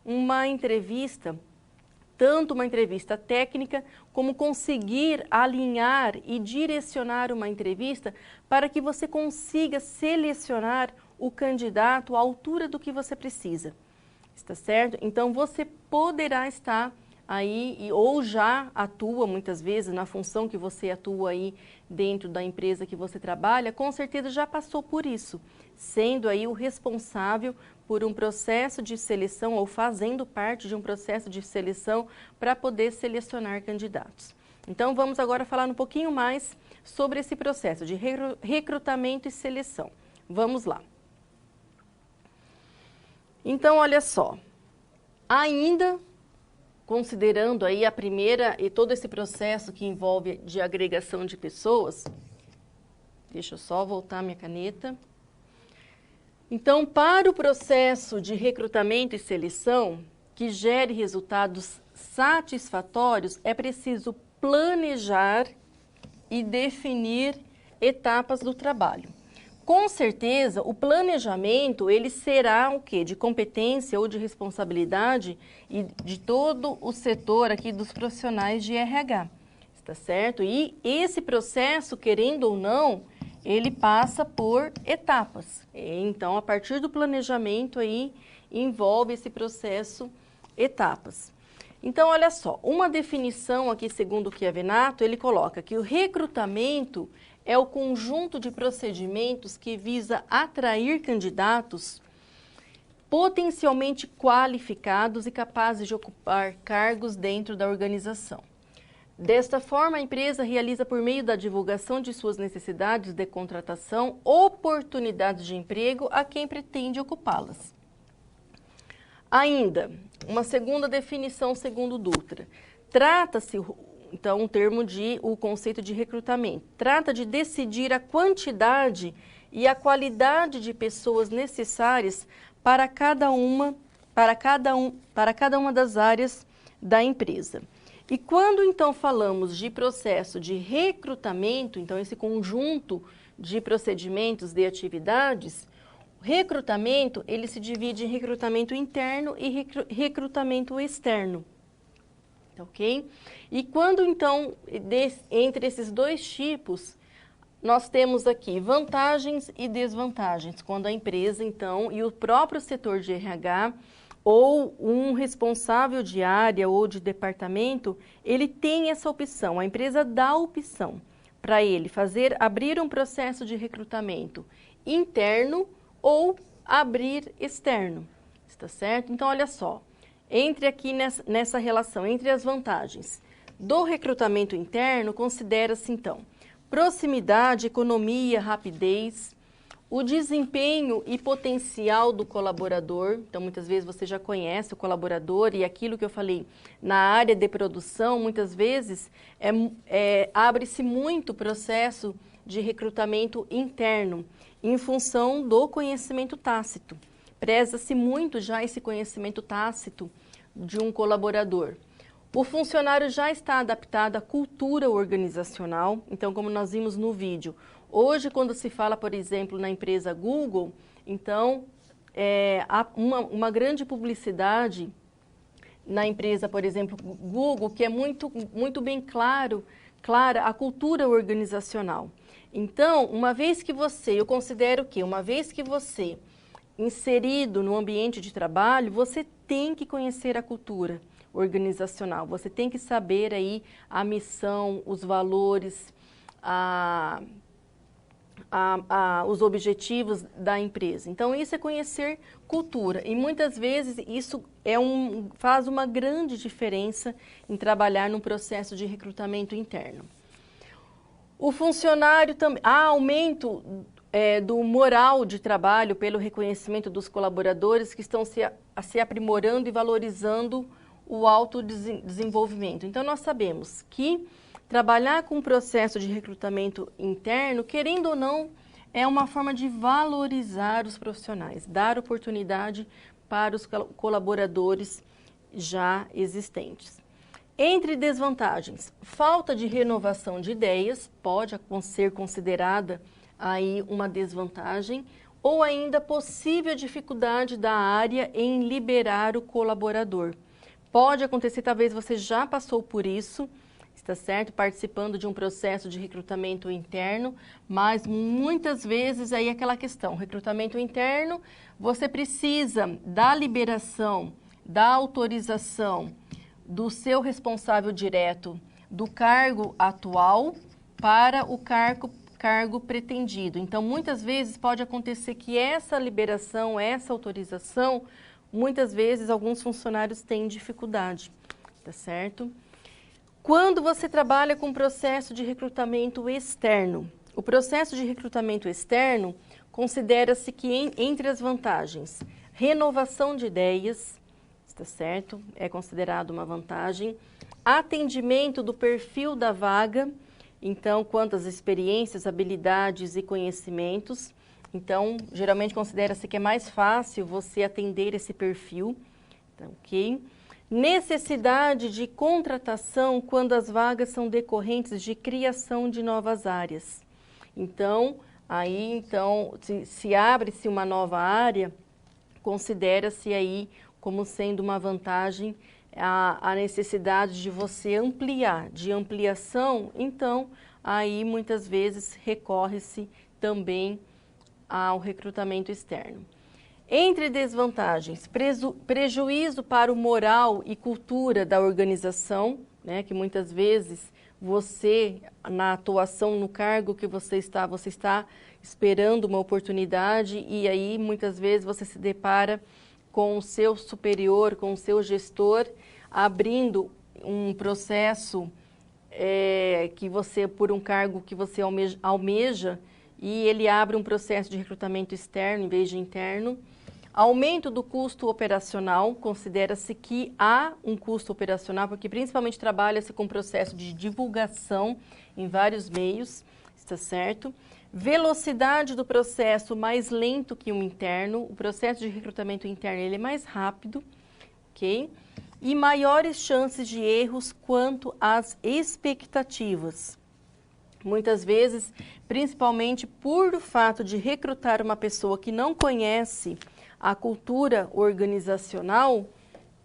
Uma entrevista, tanto uma entrevista técnica, como conseguir alinhar e direcionar uma entrevista para que você consiga selecionar o candidato à altura do que você precisa. Está certo? Então, você poderá estar aí, ou já atua muitas vezes na função que você atua aí dentro da empresa que você trabalha, com certeza já passou por isso, sendo aí o responsável por um processo de seleção ou fazendo parte de um processo de seleção para poder selecionar candidatos. Então, vamos agora falar um pouquinho mais sobre esse processo de recrutamento e seleção. Vamos lá. Então, olha só, ainda considerando aí a primeira e todo esse processo que envolve de agregação de pessoas, deixa eu só voltar minha caneta. Então, para o processo de recrutamento e seleção, que gere resultados satisfatórios, é preciso planejar e definir etapas do trabalho. Com certeza, o planejamento, ele será o quê? De competência ou de responsabilidade e de todo o setor aqui dos profissionais de RH, está certo? E esse processo, querendo ou não, ele passa por etapas. Então, a partir do planejamento aí, envolve esse processo etapas. Então, olha só, uma definição aqui, segundo o Chiavenato, ele coloca que o recrutamento é o conjunto de procedimentos que visa atrair candidatos potencialmente qualificados e capazes de ocupar cargos dentro da organização. Desta forma, a empresa realiza por meio da divulgação de suas necessidades de contratação, oportunidades de emprego a quem pretende ocupá-las. Ainda, uma segunda definição segundo Dutra. Trata-se, então, o conceito de recrutamento. Trata de decidir a quantidade e a qualidade de pessoas necessárias para cada uma das áreas da empresa. E quando, então, falamos de processo de recrutamento, então, esse conjunto de procedimentos, de atividades, recrutamento, ele se divide em recrutamento interno e recrutamento externo. Ok? E quando, então, entre esses dois tipos, nós temos aqui vantagens e desvantagens. Quando a empresa, então, e o próprio setor de RH, ou um responsável de área ou de departamento, ele tem essa opção, a empresa dá a opção para ele abrir um processo de recrutamento interno ou abrir externo, está certo? Então, olha só. Entre aqui nessa relação, entre as vantagens do recrutamento interno, considera-se, então, proximidade, economia, rapidez, o desempenho e potencial do colaborador. Então, muitas vezes você já conhece o colaborador e aquilo que eu falei na área de produção, muitas vezes abre-se muito processo de recrutamento interno em função do conhecimento tácito. Preza-se muito já esse conhecimento tácito de um colaborador. O funcionário já está adaptado à cultura organizacional. Então, como nós vimos no vídeo, hoje quando se fala, por exemplo, na empresa Google, então, há uma grande publicidade na empresa, por exemplo, Google, que é muito bem clara a cultura organizacional. Então, eu considero que uma vez que você inserido no ambiente de trabalho, você tem que conhecer a cultura organizacional, você tem que saber aí a missão, os valores, os objetivos da empresa. Então, isso é conhecer cultura e muitas vezes isso faz uma grande diferença em trabalhar num processo de recrutamento interno. O funcionário também, há aumento do moral de trabalho pelo reconhecimento dos colaboradores que estão se aprimorando e valorizando o autodesenvolvimento. Então, nós sabemos que trabalhar com o processo de recrutamento interno, querendo ou não, é uma forma de valorizar os profissionais, dar oportunidade para os colaboradores já existentes. Entre desvantagens, falta de renovação de ideias pode ser considerada aí uma desvantagem, ou ainda possível dificuldade da área em liberar o colaborador. Pode acontecer, talvez você já passou por isso, está certo? Participando de um processo de recrutamento interno, mas muitas vezes aí é aquela questão, recrutamento interno, você precisa da liberação, da autorização do seu responsável direto do cargo atual para o cargo pretendido. Então, muitas vezes pode acontecer que essa liberação, essa autorização, muitas vezes alguns funcionários têm dificuldade, tá certo? Quando você trabalha com processo de recrutamento externo, o processo de recrutamento externo considera-se que entre as vantagens, renovação de ideias, tá certo? É considerado uma vantagem, atendimento do perfil da vaga, então, quanto às experiências, habilidades e conhecimentos. Então, geralmente considera-se que é mais fácil você atender esse perfil, tá, ok? Necessidade de contratação quando as vagas são decorrentes de criação de novas áreas. Então, se abre-se uma nova área, considera-se aí como sendo uma vantagem a necessidade de você ampliar, de ampliação, então, aí muitas vezes recorre-se também ao recrutamento externo. Entre desvantagens, prejuízo para o moral e cultura da organização, né, que muitas vezes você, na atuação no cargo que você está esperando uma oportunidade e aí muitas vezes você se depara com o seu superior, com o seu gestor, abrindo um processo que você, por um cargo que você almeja, e ele abre um processo de recrutamento externo em vez de interno. Aumento do custo operacional, considera-se que há um custo operacional, porque principalmente trabalha-se com processo de divulgação em vários meios, está certo? Velocidade do processo mais lento que o interno, o processo de recrutamento interno ele é mais rápido, ok? E maiores chances de erros quanto às expectativas. Muitas vezes, principalmente por o fato de recrutar uma pessoa que não conhece a cultura organizacional,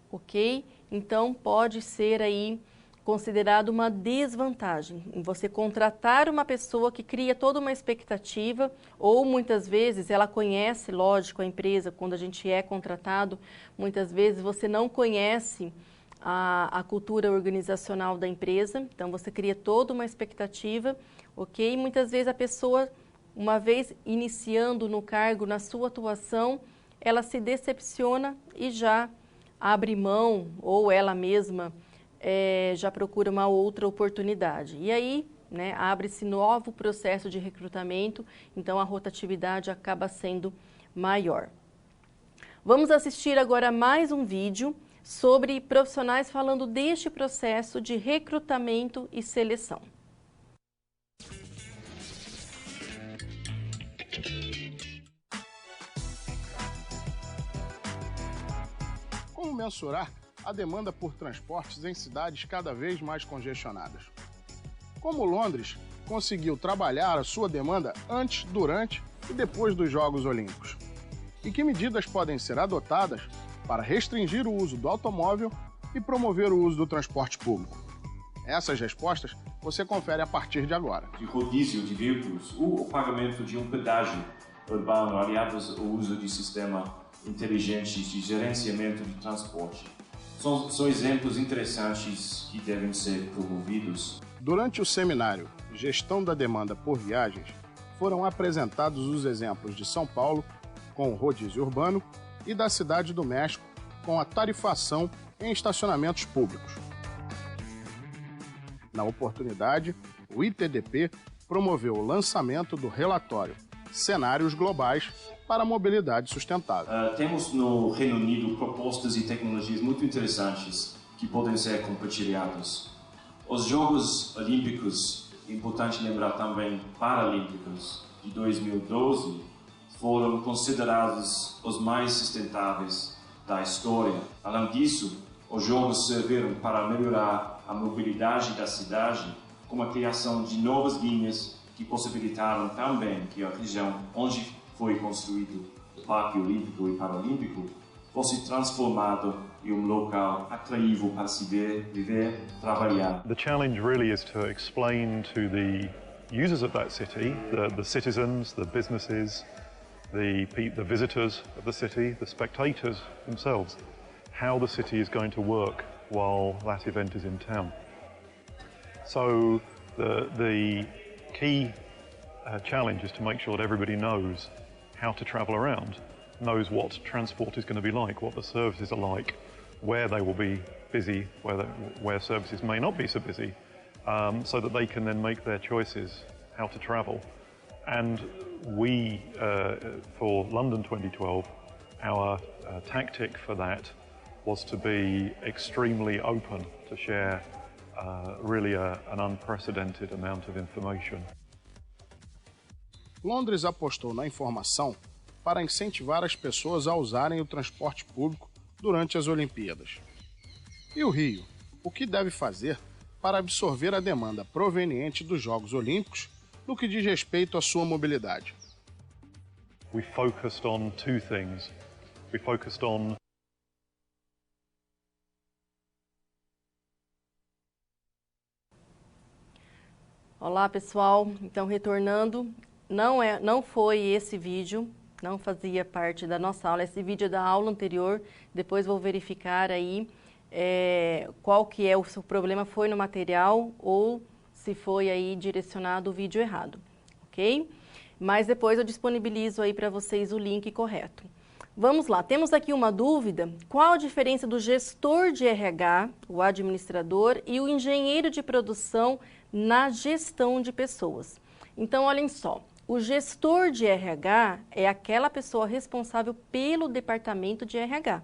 ok? Então, pode ser aí considerado uma desvantagem. Você contratar uma pessoa que cria toda uma expectativa, ou muitas vezes ela conhece, lógico, a empresa, quando a gente é contratado, muitas vezes você não conhece a cultura organizacional da empresa, então você cria toda uma expectativa, ok? Muitas vezes a pessoa, uma vez iniciando no cargo, na sua atuação, ela se decepciona e já abre mão, ou ela mesma já procura uma outra oportunidade. E aí, né, abre-se novo processo de recrutamento, então a rotatividade acaba sendo maior. Vamos assistir agora mais um vídeo sobre profissionais falando deste processo de recrutamento e seleção. Como mensurar a demanda por transportes em cidades cada vez mais congestionadas? Como Londres conseguiu trabalhar a sua demanda antes, durante e depois dos Jogos Olímpicos? E que medidas podem ser adotadas para restringir o uso do automóvel e promover o uso do transporte público? Essas respostas você confere a partir de agora. De rodízio de veículos, o pagamento de um pedágio urbano aliados ao uso de sistema inteligentes de gerenciamento de transporte. São exemplos interessantes que devem ser promovidos. Durante o seminário Gestão da Demanda por Viagens, foram apresentados os exemplos de São Paulo, com o rodízio urbano, e da Cidade do México, com a tarifação em estacionamentos públicos. Na oportunidade, o ITDP promoveu o lançamento do relatório Cenários Globais para a Mobilidade Sustentável. Temos no Reino Unido propostas e tecnologias muito interessantes que podem ser compartilhadas. Os Jogos Olímpicos, importante lembrar também Paralímpicos, de 2012, foram considerados os mais sustentáveis da história. Além disso, os Jogos serviram para melhorar a mobilidade da cidade com a criação de novas linhas que possibilitaram também que a região onde foi construído o Parque Olímpico e Paralímpico fosse transformado em um local atraível para se viver, trabalhar. The challenge really is to explain to the users of that city, the citizens, the businesses, the visitors of the city, the spectators themselves, how the city is going to work while that event is in town. So the key challenge is to make sure that everybody knows how to travel around, knows what transport is going to be like, what the services are like, where they will be busy, where services may not be so busy, so that they can then make their choices how to travel. And we, for London 2012, our tactic for that was to be extremely open, to share really an unprecedented amount of information. Londres apostou na informação para incentivar as pessoas a usarem o transporte público durante as Olimpíadas. E o Rio? O que deve fazer para absorver a demanda proveniente dos Jogos Olímpicos no que diz respeito à sua mobilidade? We focused on two things. We focused on Olá, pessoal. Então, retornando, não foi esse vídeo, não fazia parte da nossa aula. Esse vídeo é da aula anterior. Depois vou verificar aí qual que é o seu problema, foi no material ou se foi aí direcionado o vídeo errado, ok? Mas depois eu disponibilizo aí para vocês o link correto. Vamos lá, temos aqui uma dúvida. Qual a diferença do gestor de RH, o administrador, e o engenheiro de produção na gestão de pessoas? Então, olhem só, o gestor de RH é aquela pessoa responsável pelo departamento de RH.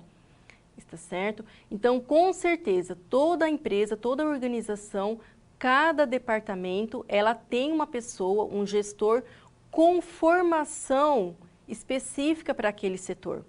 Está certo? Então, com certeza, toda empresa, toda organização, cada departamento, ela tem uma pessoa, um gestor com formação específica para aquele setor,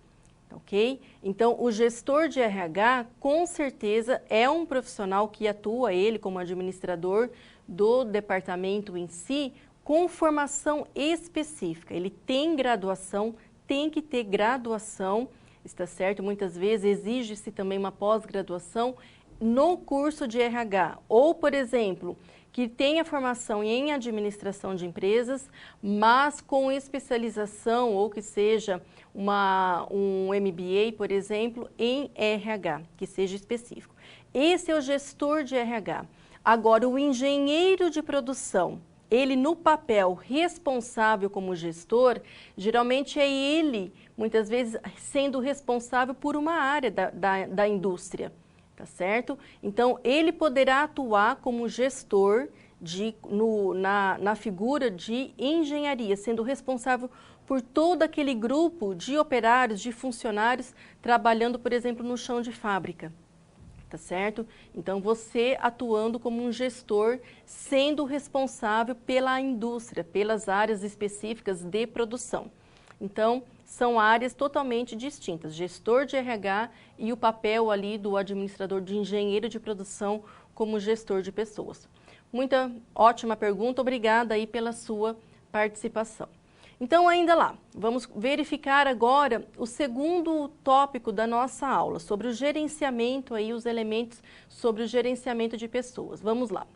ok? Então, o gestor de RH, com certeza, é um profissional que atua, ele como administrador do departamento em si, com formação específica. Ele tem graduação, tem que ter graduação, está certo? Muitas vezes exige-se também uma pós-graduação no curso de RH, ou, por exemplo, que tenha formação em administração de empresas, mas com especialização, ou que seja um MBA, por exemplo, em RH, que seja específico. Esse é o gestor de RH. Agora, o engenheiro de produção, ele no papel responsável como gestor, geralmente é ele, muitas vezes, sendo responsável por uma área da indústria, tá certo? Então, ele poderá atuar como gestor na figura de engenharia, sendo responsável por todo aquele grupo de operários, de funcionários, trabalhando, por exemplo, no chão de fábrica. Tá certo? Então, você atuando como um gestor, sendo responsável pela indústria, pelas áreas específicas de produção. Então, são áreas totalmente distintas, gestor de RH e o papel ali do administrador de engenheiro de produção como gestor de pessoas. Muita ótima pergunta, obrigada aí pela sua participação. Então, ainda lá, vamos verificar agora o segundo tópico da nossa aula, sobre o gerenciamento, aí, os elementos sobre o gerenciamento de pessoas. Vamos lá.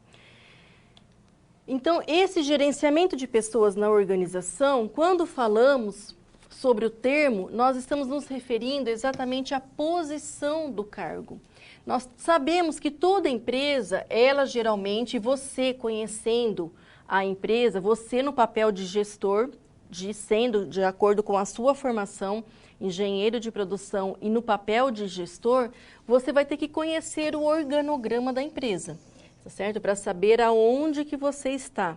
Então, esse gerenciamento de pessoas na organização, quando falamos sobre o termo, nós estamos nos referindo exatamente à posição do cargo. Nós sabemos que toda empresa, ela geralmente, você conhecendo a empresa, você no papel de gestor, sendo de acordo com a sua formação, engenheiro de produção e no papel de gestor, você vai ter que conhecer o organograma da empresa, tá certo? Para saber aonde que você está.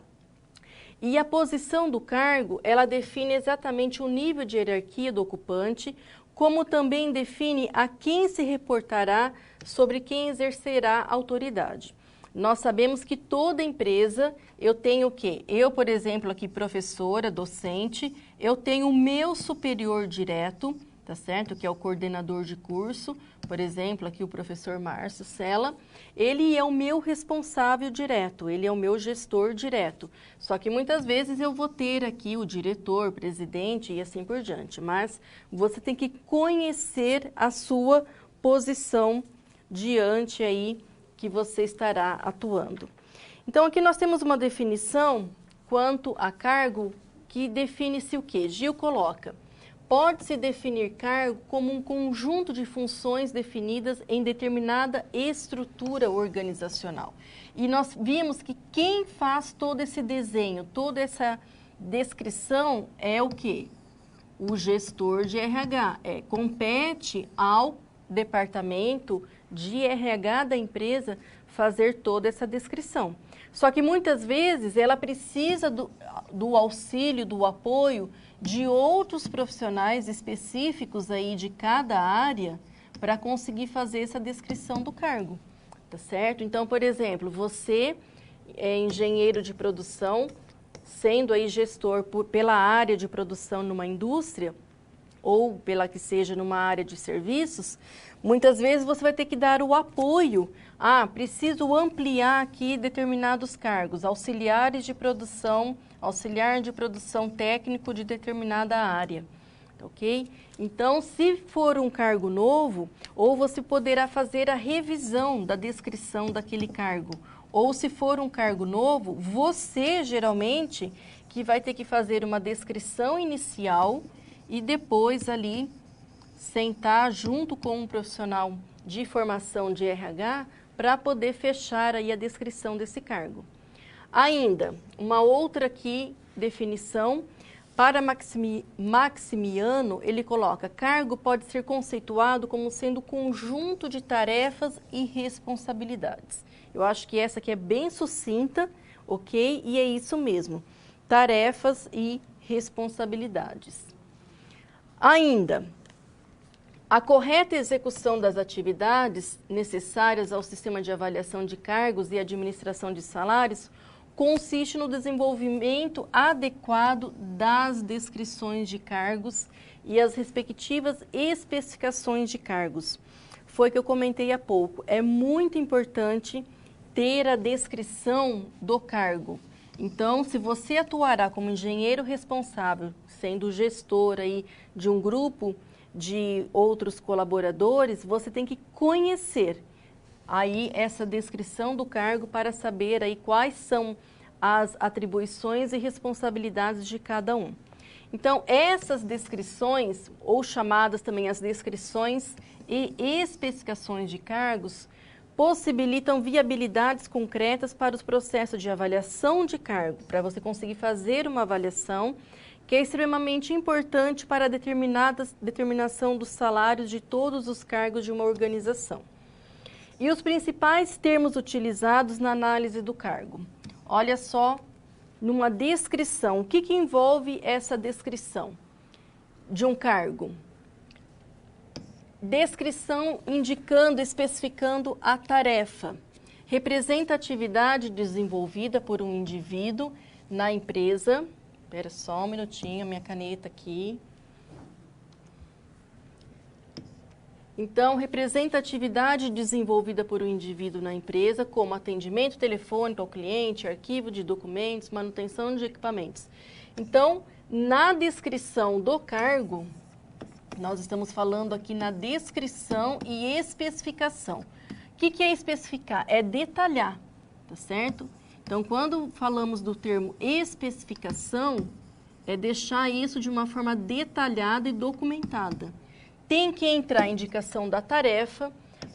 E a posição do cargo, ela define exatamente o nível de hierarquia do ocupante, como também define a quem se reportará, sobre quem exercerá autoridade. Nós sabemos que toda empresa, eu tenho o quê? Eu, por exemplo, aqui professora, docente, eu tenho o meu superior direto, tá certo? Que é o coordenador de curso, por exemplo, aqui o professor Márcio Sela, ele é o meu responsável direto, ele é o meu gestor direto. Só que muitas vezes eu vou ter aqui o diretor, presidente e assim por diante, mas você tem que conhecer a sua posição diante aí que você estará atuando. Então, aqui nós temos uma definição quanto a cargo que define-se o quê? Gil coloca: pode-se definir cargo como um conjunto de funções definidas em determinada estrutura organizacional. E nós vimos que quem faz todo esse desenho, toda essa descrição é o quê? O gestor de RH. Compete ao departamento de RH da empresa fazer toda essa descrição. Só que muitas vezes ela precisa do auxílio, do apoio de outros profissionais específicos aí de cada área para conseguir fazer essa descrição do cargo, tá certo? Então, por exemplo, você é engenheiro de produção, sendo aí gestor pela área de produção numa indústria, ou pela que seja numa área de serviços, muitas vezes você vai ter que dar o apoio. Preciso ampliar aqui determinados cargos, auxiliares de produção, auxiliar de produção técnico de determinada área, ok? Então, se for um cargo novo, ou você poderá fazer a revisão da descrição daquele cargo, ou se for um cargo novo, você geralmente que vai ter que fazer uma descrição inicial e depois ali sentar junto com um profissional de formação de RH para poder fechar aí a descrição desse cargo. Ainda, uma outra aqui definição, Para Maximiano, ele coloca: cargo pode ser conceituado como sendo conjunto de tarefas e responsabilidades. Eu acho que essa aqui é bem sucinta, ok? E é isso mesmo, tarefas e responsabilidades. Ainda, a correta execução das atividades necessárias ao sistema de avaliação de cargos e administração de salários consiste no desenvolvimento adequado das descrições de cargos e as respectivas especificações de cargos. Foi o que eu comentei há pouco. É muito importante ter a descrição do cargo. Então, se você atuará como engenheiro responsável, sendo gestor aí de um grupo de outros colaboradores, você tem que conhecer aí essa descrição do cargo para saber aí quais são as atribuições e responsabilidades de cada um. Então, essas descrições, ou chamadas também as descrições e especificações de cargos, possibilitam viabilidades concretas para os processos de avaliação de cargo, para você conseguir fazer uma avaliação que é extremamente importante para a determinação dos salários de todos os cargos de uma organização. E os principais termos utilizados na análise do cargo. Olha só, numa descrição, o que envolve essa descrição de um cargo? Descrição indicando, especificando a tarefa. Representa a atividade desenvolvida por um indivíduo na empresa. Espera só um minutinho, minha caneta aqui. Então, representa a atividade desenvolvida por um indivíduo na empresa, como atendimento telefônico ao cliente, arquivo de documentos, manutenção de equipamentos. Então, na descrição do cargo, nós estamos falando aqui na descrição e especificação. O que é especificar? É detalhar, tá certo? Então, quando falamos do termo especificação, é deixar isso de uma forma detalhada e documentada. Tem que entrar a indicação da tarefa,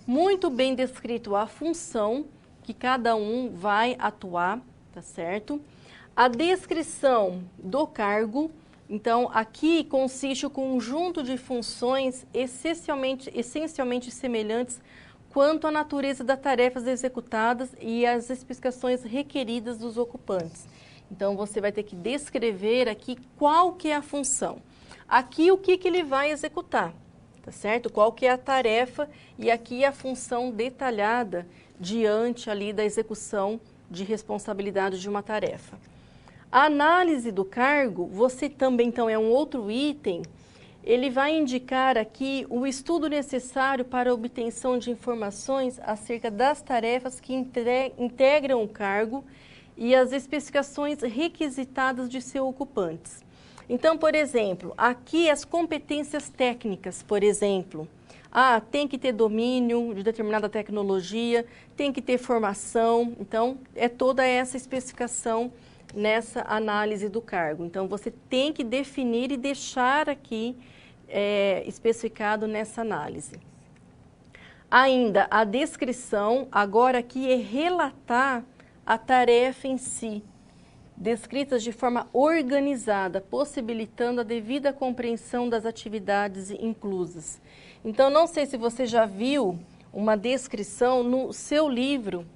muito bem descrito a função que cada um vai atuar, tá certo? A descrição do cargo, então aqui consiste o conjunto de funções essencialmente semelhantes quanto à natureza das tarefas executadas e as especificações requeridas dos ocupantes. Então você vai ter que descrever aqui qual que é a função. Aqui o que ele vai executar. Tá certo? Qual que é a tarefa e aqui a função detalhada diante ali da execução de responsabilidade de uma tarefa. A análise do cargo, você também, então, é um outro item, ele vai indicar aqui o estudo necessário para a obtenção de informações acerca das tarefas que integram o cargo e as especificações requisitadas de seus ocupantes. Então, por exemplo, aqui as competências técnicas, por exemplo, tem que ter domínio de determinada tecnologia, tem que ter formação, então é toda essa especificação nessa análise do cargo. Então, você tem que definir e deixar aqui especificado nessa análise. Ainda, a descrição, agora aqui é relatar a tarefa em si, descritas de forma organizada, possibilitando a devida compreensão das atividades inclusas. Então, não sei se você já viu uma descrição no seu livro,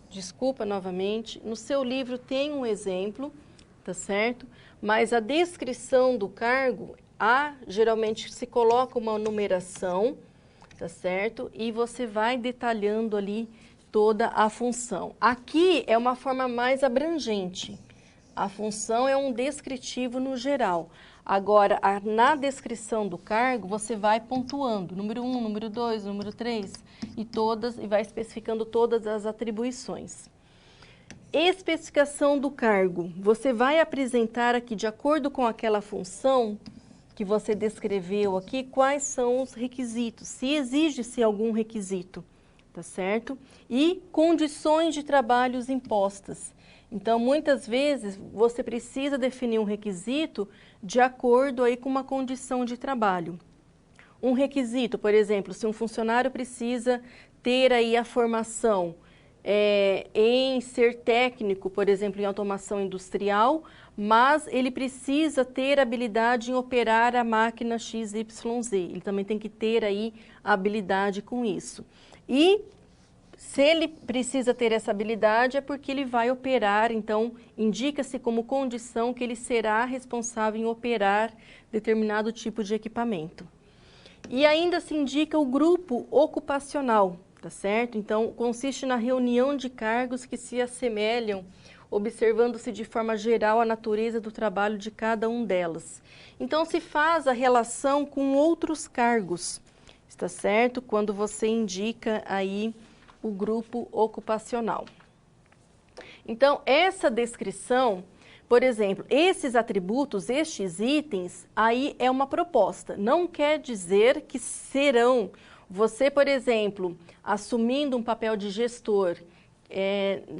desculpa novamente, no seu livro tem um exemplo, tá certo? Mas a descrição do cargo, geralmente se coloca uma numeração, tá certo? E você vai detalhando ali toda a função. Aqui é uma forma mais abrangente. A função é um descritivo no geral. Agora, na descrição do cargo, você vai pontuando, número 1, número 2, número 3, e vai especificando todas as atribuições. Especificação do cargo. Você vai apresentar aqui, de acordo com aquela função que você descreveu aqui, quais são os requisitos, se exige-se algum requisito, tá certo? E condições de trabalhos impostas. Então, muitas vezes, você precisa definir um requisito de acordo aí com uma condição de trabalho. Um requisito, por exemplo, se um funcionário precisa ter aí a formação em ser técnico, por exemplo, em automação industrial, mas ele precisa ter habilidade em operar a máquina XYZ. Ele também tem que ter aí habilidade com isso. E se ele precisa ter essa habilidade é porque ele vai operar, então indica-se como condição que ele será responsável em operar determinado tipo de equipamento. E ainda se indica o grupo ocupacional, tá certo? Então consiste na reunião de cargos que se assemelham, observando-se de forma geral a natureza do trabalho de cada um delas. Então se faz a relação com outros cargos, está certo? Quando você indica aí o grupo ocupacional. Então, essa descrição, por exemplo, esses atributos, estes itens, aí é uma proposta. Não quer dizer que serão. Você, por exemplo, assumindo um papel de gestor,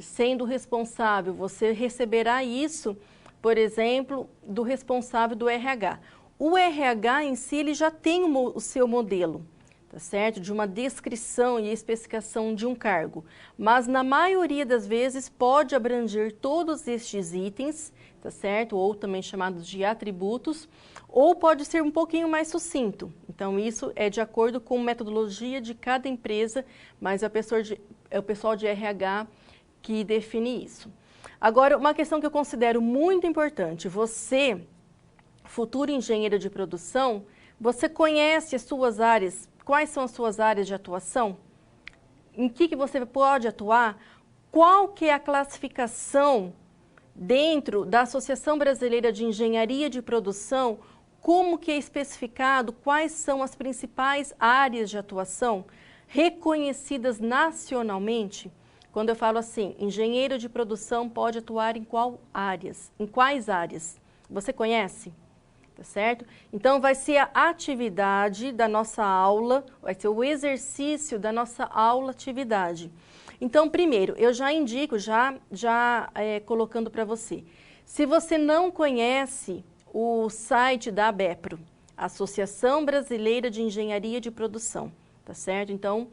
sendo responsável, você receberá isso, por exemplo, do responsável do RH. O RH em si, ele já tem o seu modelo, tá certo? De uma descrição e especificação de um cargo. Mas na maioria das vezes pode abranger todos estes itens, tá certo? Ou também chamados de atributos, ou pode ser um pouquinho mais sucinto. Então isso é de acordo com a metodologia de cada empresa, mas é o pessoal de RH que define isso. Agora, uma questão que eu considero muito importante, você, futuro engenheiro de produção, você conhece as suas áreas. Quais são as suas áreas de atuação? Em que você pode atuar? Qual que é a classificação dentro da Associação Brasileira de Engenharia de Produção? Como que é especificado? Quais são as principais áreas de atuação reconhecidas nacionalmente? Quando eu falo assim, engenheiro de produção pode atuar em quais áreas? Você conhece? Tá certo? Então, vai ser a atividade da nossa aula, vai ser o exercício da nossa aula-atividade. Então, primeiro, eu já indico, colocando para você, se você não conhece o site da ABEPRO, Associação Brasileira de Engenharia de Produção, tá certo? Então,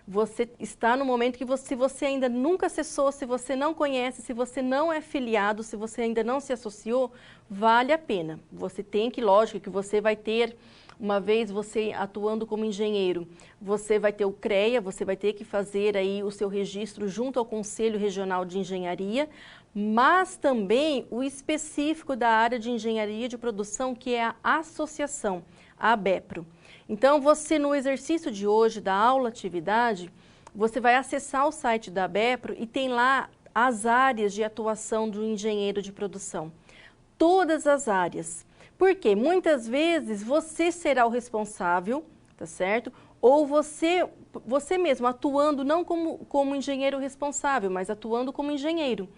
você está no momento que se você ainda nunca acessou, se você não conhece, se você não é filiado, se você ainda não se associou, vale a pena. Você tem que, lógico, que você vai ter, uma vez você atuando como engenheiro, você vai ter o CREA, você vai ter que fazer aí o seu registro junto ao Conselho Regional de Engenharia, mas também o específico da área de engenharia de produção, que é a associação, a ABEPRO. Então, você no exercício de hoje da aula-atividade, você vai acessar o site da ABEPRO e tem lá as áreas de atuação do engenheiro de produção. Todas as áreas. Porque muitas vezes você será o responsável, tá certo? Ou você mesmo atuando não como engenheiro responsável, mas atuando como engenheiro,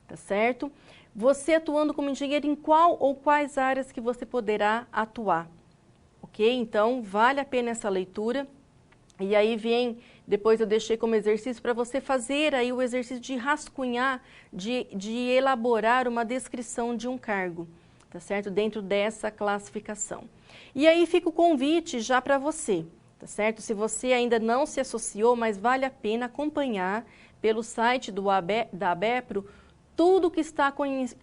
tá certo? Você atuando como engenheiro em qual ou quais áreas que você poderá atuar. Ok? Então, vale a pena essa leitura. E aí depois eu deixei como exercício para você fazer aí o exercício de rascunhar, de elaborar uma descrição de um cargo, tá certo? Dentro dessa classificação. E aí fica o convite já para você, tá certo? Se você ainda não se associou, mas vale a pena acompanhar pelo site da ABEPRO tudo o que está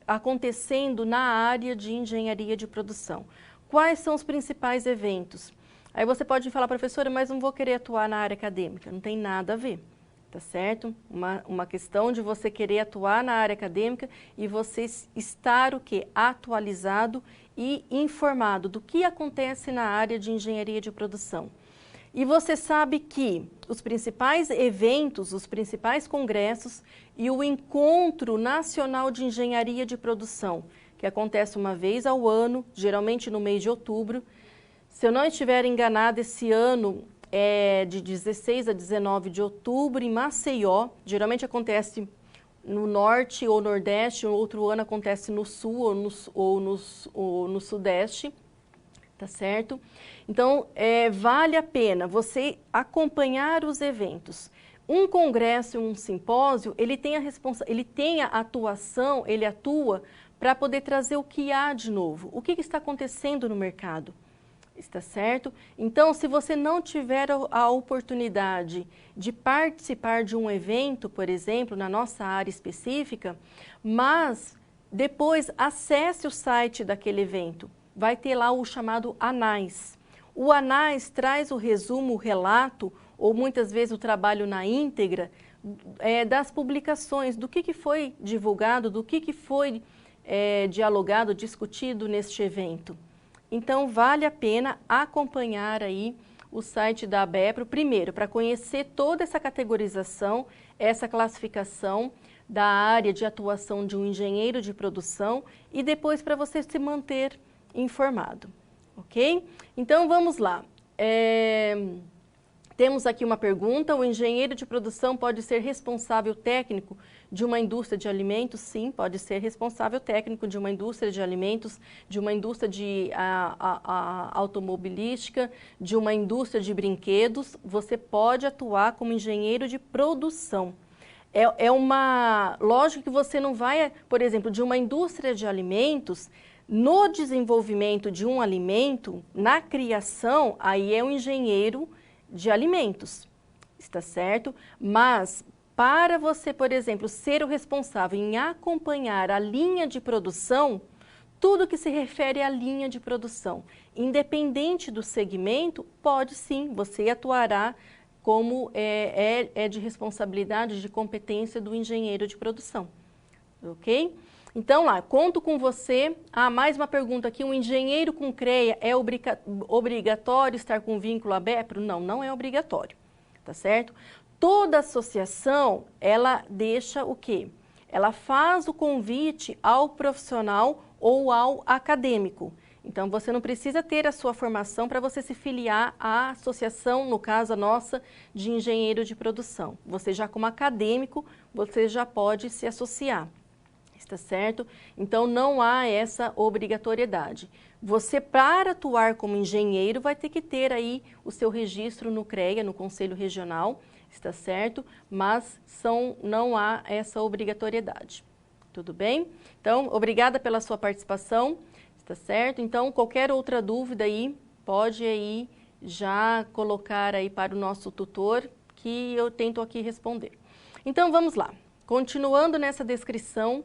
acontecendo na área de engenharia de produção. Quais são os principais eventos? Aí você pode falar, professora, mas não vou querer atuar na área acadêmica. Não tem nada a ver, tá certo? Uma questão de você querer atuar na área acadêmica e você estar o quê? Atualizado e informado do que acontece na área de engenharia de produção. E você sabe que os principais eventos, os principais congressos e o Encontro Nacional de Engenharia de Produção, que acontece uma vez ao ano, geralmente no mês de outubro. Se eu não estiver enganada, esse ano é de 16 a 19 de outubro em Maceió. Geralmente acontece no norte ou nordeste, outro ano acontece no sul ou no sudeste, tá certo? Então, vale a pena você acompanhar os eventos. Um congresso, um simpósio, ele tem a atuação, ele atua para poder trazer o que há de novo, o que está acontecendo no mercado. Está certo? Então, se você não tiver a oportunidade de participar de um evento, por exemplo, na nossa área específica, mas depois acesse o site daquele evento. Vai ter lá o chamado ANAIS. O ANAIS traz o resumo, o relato, ou muitas vezes o trabalho na íntegra, das publicações, do que foi divulgado, do que foi dialogado, discutido neste evento. Então, vale a pena acompanhar aí o site da ABEPRO, primeiro, para conhecer toda essa categorização, essa classificação da área de atuação de um engenheiro de produção e depois para você se manter informado, ok? Então, vamos lá. Temos aqui uma pergunta: o engenheiro de produção pode ser responsável técnico de uma indústria de alimentos? Sim, pode ser responsável técnico de uma indústria de alimentos, de uma indústria de automobilística, de uma indústria de brinquedos. Você pode atuar como engenheiro de produção. Lógico que você não vai, por exemplo, de uma indústria de alimentos, no desenvolvimento de um alimento, na criação, aí é um engenheiro de alimentos, está certo? Mas para você, por exemplo, ser o responsável em acompanhar a linha de produção, tudo que se refere à linha de produção, independente do segmento, pode sim, você atuará como de responsabilidade, de competência do engenheiro de produção, ok? Então lá, conto com você. Mais uma pergunta aqui: um engenheiro com CREA é obrigatório estar com vínculo à ABEPRO? Não, não é obrigatório, tá certo? Toda associação, ela deixa o quê? Ela faz o convite ao profissional ou ao acadêmico. Então, você não precisa ter a sua formação para você se filiar à associação, no caso a nossa, de engenheiro de produção. Você já como acadêmico, você já pode se associar. Está certo? Então, não há essa obrigatoriedade. Você, para atuar como engenheiro, vai ter que ter aí o seu registro no CREA, no Conselho Regional, está certo? Mas não há essa obrigatoriedade. Tudo bem? Então, obrigada pela sua participação, está certo? Então, qualquer outra dúvida aí, pode aí já colocar aí para o nosso tutor, que eu tento aqui responder. Então, vamos lá. Continuando nessa descrição,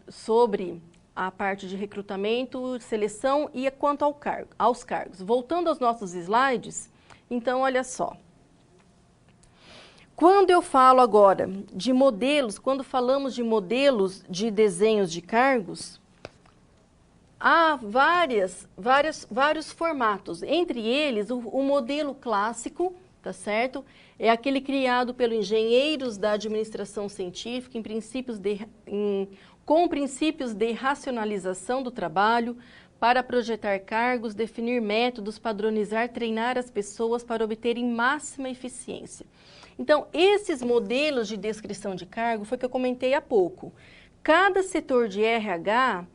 sobre a parte de recrutamento, seleção e quanto aos cargos. Voltando aos nossos slides, então olha só. Quando eu falo agora de modelos, quando falamos de modelos de desenhos de cargos, há vários formatos. Entre eles, o modelo clássico, tá certo? É aquele criado pelos engenheiros da administração científica com princípios de racionalização do trabalho, para projetar cargos, definir métodos, padronizar, treinar as pessoas para obterem máxima eficiência. Então, esses modelos de descrição de cargo foi que eu comentei há pouco. Cada setor de RH,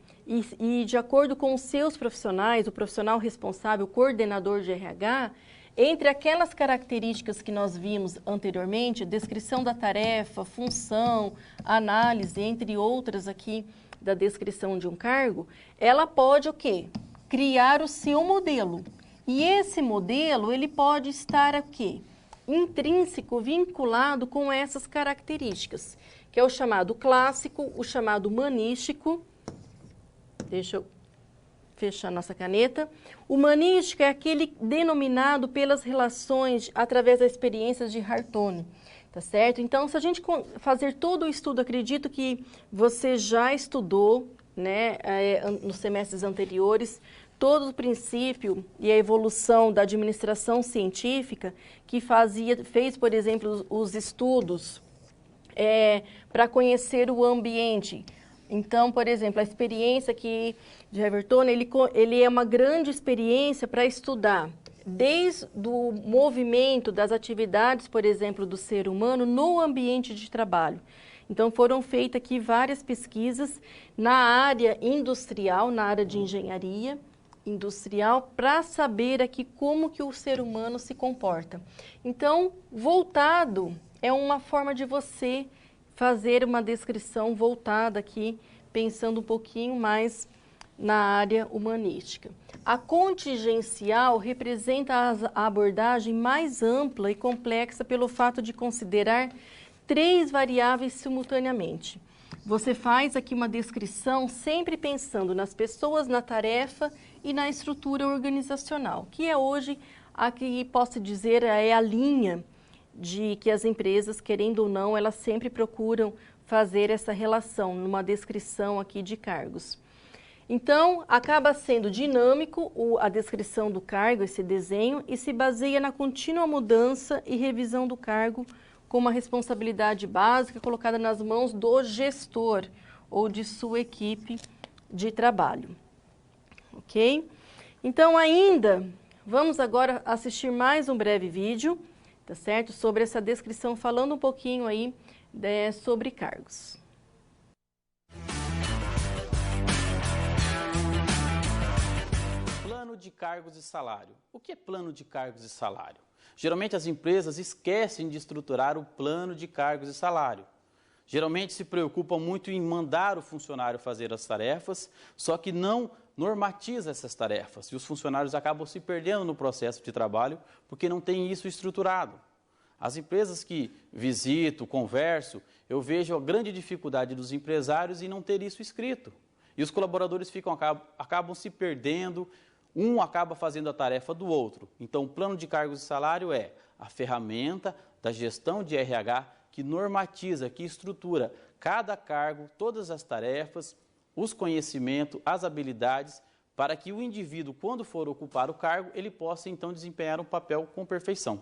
e de acordo com os seus profissionais, o profissional responsável, o coordenador de RH, entre aquelas características que nós vimos anteriormente, descrição da tarefa, função, análise, entre outras aqui da descrição de um cargo, ela pode o quê? Criar o seu modelo. E esse modelo, ele pode estar o quê? Intrínseco, vinculado com essas características, que é o chamado clássico, o chamado humanístico. Deixa eu fechar nossa caneta. O humanístico é aquele denominado pelas relações através das experiências de Hartone, tá certo? Então, se a gente fazer todo o estudo, acredito que você já estudou, né, nos semestres anteriores, todo o princípio e a evolução da administração científica que fez, por exemplo, os estudos para conhecer o ambiente. Então, por exemplo, a experiência que de Hartone, ele é uma grande experiência para estudar desde o movimento das atividades, por exemplo, do ser humano no ambiente de trabalho. Então, foram feitas aqui várias pesquisas na área industrial, na área de engenharia industrial, para saber aqui como que o ser humano se comporta. Então, voltado é uma forma de você fazer uma descrição voltada aqui, pensando um pouquinho mais na área humanística. A contingencial representa a abordagem mais ampla e complexa pelo fato de considerar 3 variáveis simultaneamente. Você faz aqui uma descrição sempre pensando nas pessoas, na tarefa e na estrutura organizacional, que é hoje a que posso dizer é a linha de que as empresas, querendo ou não, elas sempre procuram fazer essa relação numa descrição aqui de cargos. Então, acaba sendo dinâmico a descrição do cargo, esse desenho, e se baseia na contínua mudança e revisão do cargo com uma responsabilidade básica colocada nas mãos do gestor ou de sua equipe de trabalho. Ok? Então, ainda, vamos agora assistir mais um breve vídeo, tá certo? Sobre essa descrição, falando um pouquinho aí sobre cargos. Plano de cargos e salário. O que é plano de cargos e salário? Geralmente as empresas esquecem de estruturar o plano de cargos e salário. Geralmente se preocupam muito em mandar o funcionário fazer as tarefas, só que não normatiza essas tarefas. E os funcionários acabam se perdendo no processo de trabalho porque não tem isso estruturado. As empresas que visito, converso, eu vejo a grande dificuldade dos empresários em não ter isso escrito. E os colaboradores acabam se perdendo, um acaba fazendo a tarefa do outro. Então, o plano de cargos e salário é a ferramenta da gestão de RH que normatiza, que estrutura cada cargo, todas as tarefas, os conhecimentos, as habilidades, para que o indivíduo, quando for ocupar o cargo, ele possa, então, desempenhar um papel com perfeição.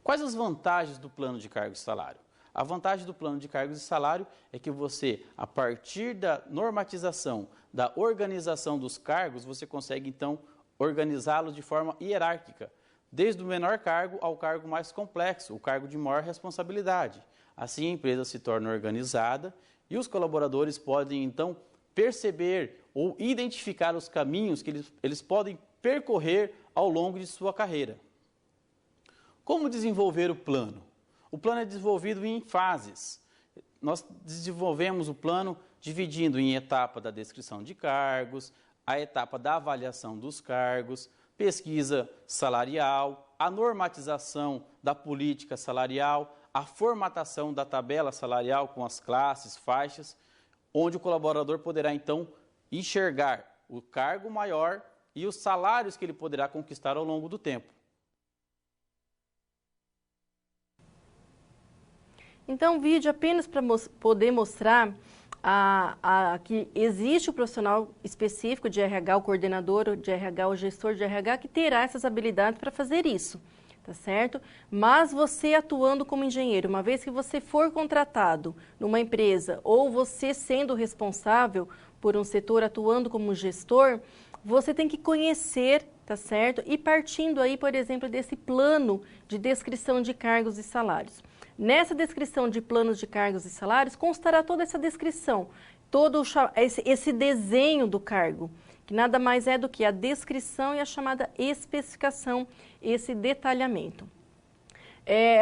Quais as vantagens do plano de cargos e salário? A vantagem do plano de cargos e salário é que você, a partir da normatização, da organização dos cargos, você consegue, então, organizá-los de forma hierárquica, desde o menor cargo ao cargo mais complexo, o cargo de maior responsabilidade. Assim, a empresa se torna organizada e os colaboradores podem, então, perceber ou identificar os caminhos que eles podem percorrer ao longo de sua carreira. Como desenvolver o plano? O plano é desenvolvido em fases. Nós desenvolvemos o plano dividindo em etapa da descrição de cargos, a etapa da avaliação dos cargos, pesquisa salarial, a normatização da política salarial, a formatação da tabela salarial com as classes, faixas, onde o colaborador poderá, então, enxergar o cargo maior e os salários que ele poderá conquistar ao longo do tempo. Então, vídeo apenas para poder mostrar que existe o profissional específico de RH, o coordenador de RH, o gestor de RH, que terá essas habilidades para fazer isso, tá certo? Mas você atuando como engenheiro, uma vez que você for contratado numa empresa ou você sendo responsável por um setor atuando como gestor, você tem que conhecer, tá certo? E partindo aí, por exemplo, desse plano de descrição de cargos e salários. Nessa descrição de planos de cargos e salários, constará toda essa descrição, todo esse desenho do cargo, que nada mais é do que a descrição e a chamada especificação, esse detalhamento.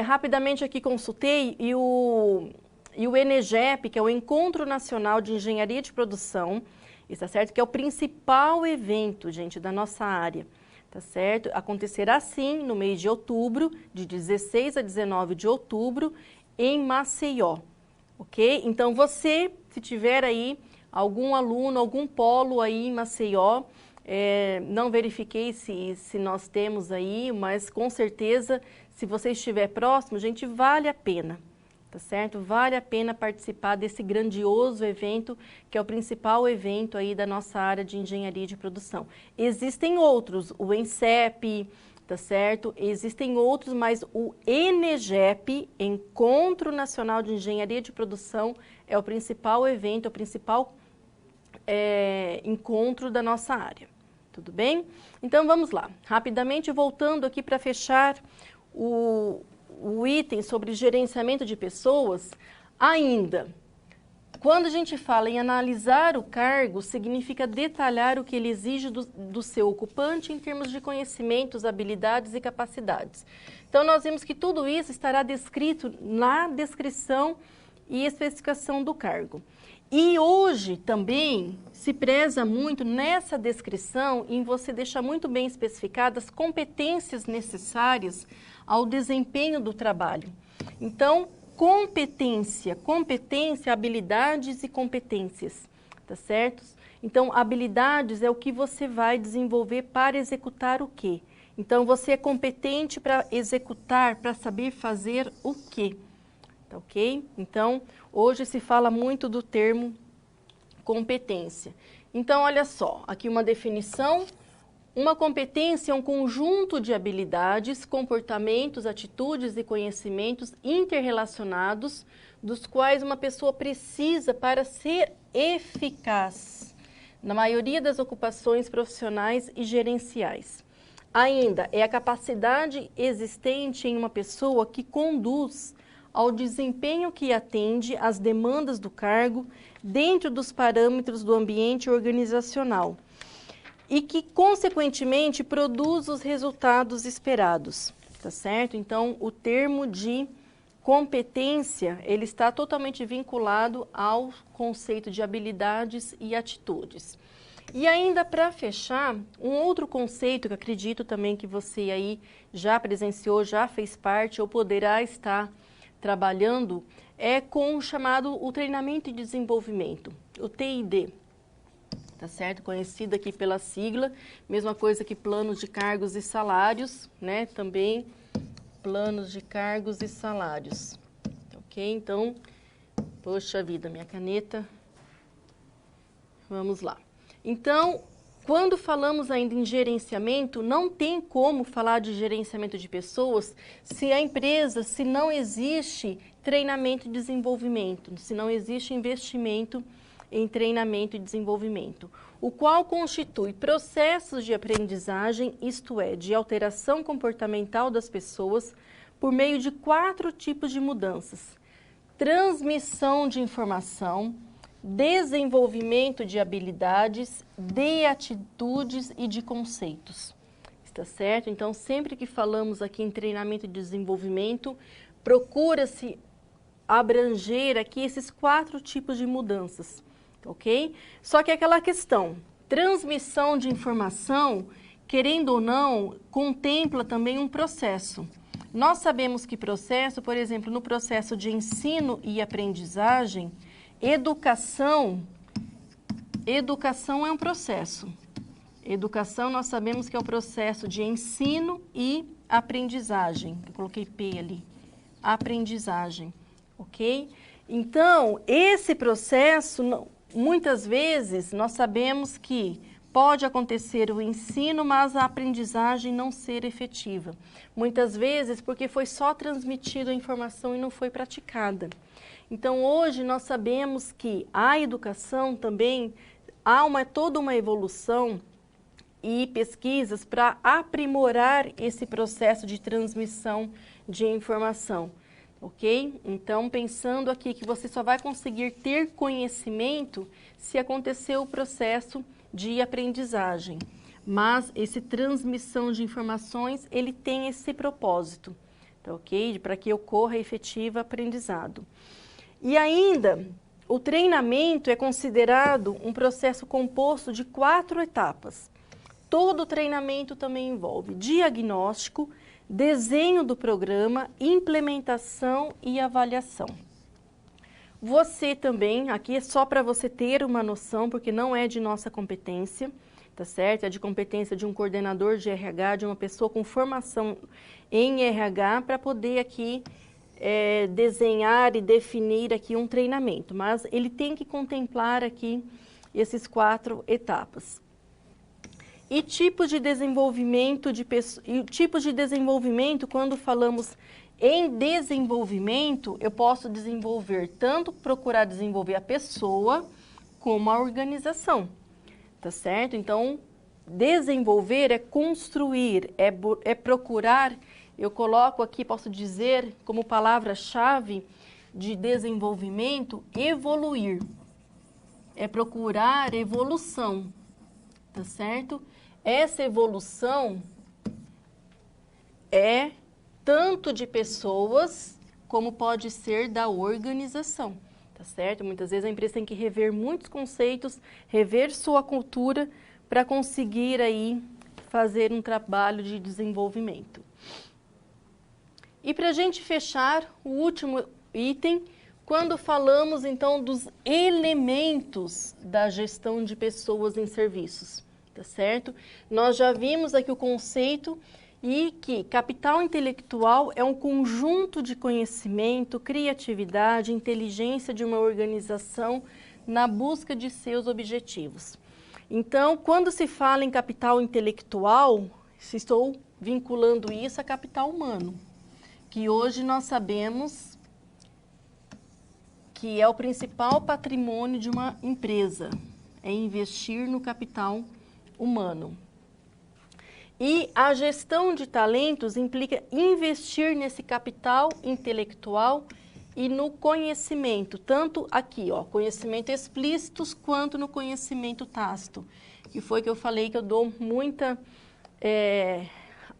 Rapidamente aqui consultei e o ENEGEP, que é o Encontro Nacional de Engenharia de Produção, está certo? Que é o principal evento, gente, da nossa área. Tá certo? Acontecerá sim no mês de outubro, de 16 a 19 de outubro, em Maceió, ok? Então você, se tiver aí algum aluno, algum polo aí em Maceió, não verifiquei se nós temos aí, mas com certeza, se você estiver próximo, gente, vale a pena. Tá certo? Vale a pena participar desse grandioso evento, que é o principal evento aí da nossa área de engenharia de produção. Existem outros, o ENCEP, tá certo? Existem outros, mas o ENEGEP, Encontro Nacional de Engenharia de Produção, é o principal evento, é o principal encontro da nossa área. Tudo bem? Então vamos lá. Rapidamente voltando aqui para fechar o item sobre gerenciamento de pessoas, ainda, quando a gente fala em analisar o cargo, significa detalhar o que ele exige do seu ocupante em termos de conhecimentos, habilidades e capacidades. Então, nós vimos que tudo isso estará descrito na descrição e especificação do cargo. E hoje também se preza muito nessa descrição em você deixar muito bem especificadas as competências necessárias ao desempenho do trabalho. Então, competência, habilidades e competências, tá certo? Então, habilidades é o que você vai desenvolver para executar o quê? Então, você é competente para executar, para saber fazer o quê? Tá ok? Então, hoje se fala muito do termo competência. Então, olha só, aqui uma definição. Uma competência é um conjunto de habilidades, comportamentos, atitudes e conhecimentos interrelacionados, dos quais uma pessoa precisa para ser eficaz na maioria das ocupações profissionais e gerenciais. Ainda, é a capacidade existente em uma pessoa que conduz ao desempenho que atende às demandas do cargo dentro dos parâmetros do ambiente organizacional e que, consequentemente, produz os resultados esperados, tá certo? Então, o termo de competência, ele está totalmente vinculado ao conceito de habilidades e atitudes. E ainda para fechar, um outro conceito que acredito também que você aí já presenciou, já fez parte ou poderá estar trabalhando, é com o chamado o treinamento e desenvolvimento, o TID, tá certo? Conhecido aqui pela sigla, mesma coisa que planos de cargos e salários, né? Também planos de cargos e salários, ok? Então, poxa vida, minha caneta, vamos lá. Então, quando falamos ainda em gerenciamento, não tem como falar de gerenciamento de pessoas se a empresa, se não existe treinamento e desenvolvimento, se não existe investimento em treinamento e desenvolvimento, o qual constitui processos de aprendizagem, isto é, de alteração comportamental das pessoas por meio de 4 tipos de mudanças: transmissão de informação, desenvolvimento de habilidades, de atitudes e de conceitos. Está certo? Então, sempre que falamos aqui em treinamento e desenvolvimento, procura-se abranger aqui esses 4 tipos de mudanças, ok? Só que aquela questão, transmissão de informação, querendo ou não, contempla também um processo. Nós sabemos que processo, por exemplo, no processo de ensino e aprendizagem, educação é um processo. Educação, nós sabemos que é o processo de ensino e aprendizagem. Eu coloquei P ali. Aprendizagem, ok? Então, esse processo, muitas vezes, nós sabemos que pode acontecer o ensino, mas a aprendizagem não ser efetiva. Muitas vezes, porque foi só transmitida a informação e não foi praticada. Então, hoje nós sabemos que a educação também há toda uma evolução e pesquisas para aprimorar esse processo de transmissão de informação, ok? Então, pensando aqui que você só vai conseguir ter conhecimento se acontecer o processo de aprendizagem. Mas essa transmissão de informações, ele tem esse propósito, tá, ok? Para que ocorra efetivo aprendizado. E ainda, o treinamento é considerado um processo composto de 4 etapas. Todo treinamento também envolve diagnóstico, desenho do programa, implementação e avaliação. Você também, aqui é só para você ter uma noção, porque não é de nossa competência, tá certo? É de competência de um coordenador de RH, de uma pessoa com formação em RH, para poder aqui desenhar e definir aqui um treinamento, mas ele tem que contemplar aqui esses 4 etapas. E tipos de desenvolvimento quando falamos em desenvolvimento, eu posso desenvolver, tanto procurar desenvolver a pessoa como a organização, tá certo? Então, desenvolver é construir, é procurar. Eu coloco aqui, posso dizer, como palavra-chave de desenvolvimento, evoluir. É procurar evolução, tá certo? Essa evolução é tanto de pessoas, como pode ser da organização, tá tá certo? Muitas vezes a empresa tem que rever muitos conceitos, rever sua cultura para conseguir aí fazer um trabalho de desenvolvimento. E para a gente fechar, o último item, quando falamos então dos elementos da gestão de pessoas em serviços, tá certo? Nós já vimos aqui o conceito e que capital intelectual é um conjunto de conhecimento, criatividade, inteligência de uma organização na busca de seus objetivos. Então, quando se fala em capital intelectual, estou vinculando isso a capital humano, que hoje nós sabemos que é o principal patrimônio de uma empresa, é investir no capital humano. E a gestão de talentos implica investir nesse capital intelectual e no conhecimento, tanto aqui, ó, conhecimento explícitos quanto no conhecimento tácito, que foi que eu falei que eu dou muita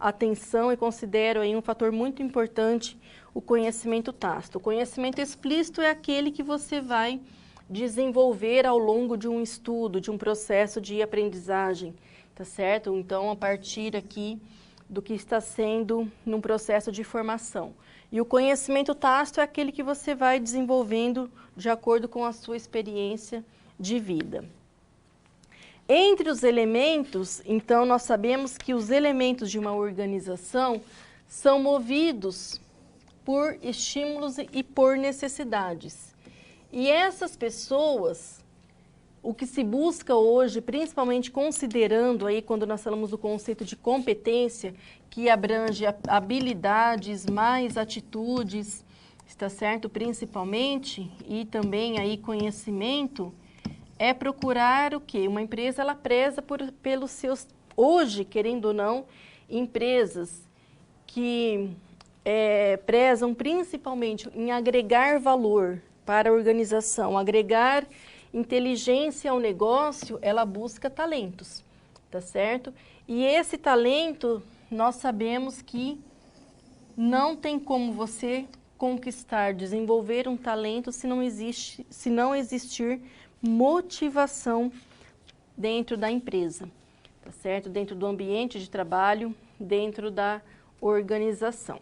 atenção e considero aí um fator muito importante o conhecimento tácito. O conhecimento explícito é aquele que você vai desenvolver ao longo de um estudo, de um processo de aprendizagem, tá certo? Então, a partir aqui do que está sendo num processo de formação. E o conhecimento tácito é aquele que você vai desenvolvendo de acordo com a sua experiência de vida. Entre os elementos, então, nós sabemos que os elementos de uma organização são movidos por estímulos e por necessidades. E essas pessoas, o que se busca hoje, principalmente considerando aí quando nós falamos do conceito de competência, que abrange habilidades mais atitudes, está certo? Principalmente, e também aí conhecimento, é procurar o quê? Uma empresa, ela preza pelos seus, hoje, querendo ou não, empresas que prezam principalmente em agregar valor para a organização, agregar inteligência ao negócio, ela busca talentos, tá certo? E esse talento, nós sabemos que não tem como você conquistar, desenvolver um talento se não existir motivação dentro da empresa, tá certo? Dentro do ambiente de trabalho, dentro da organização.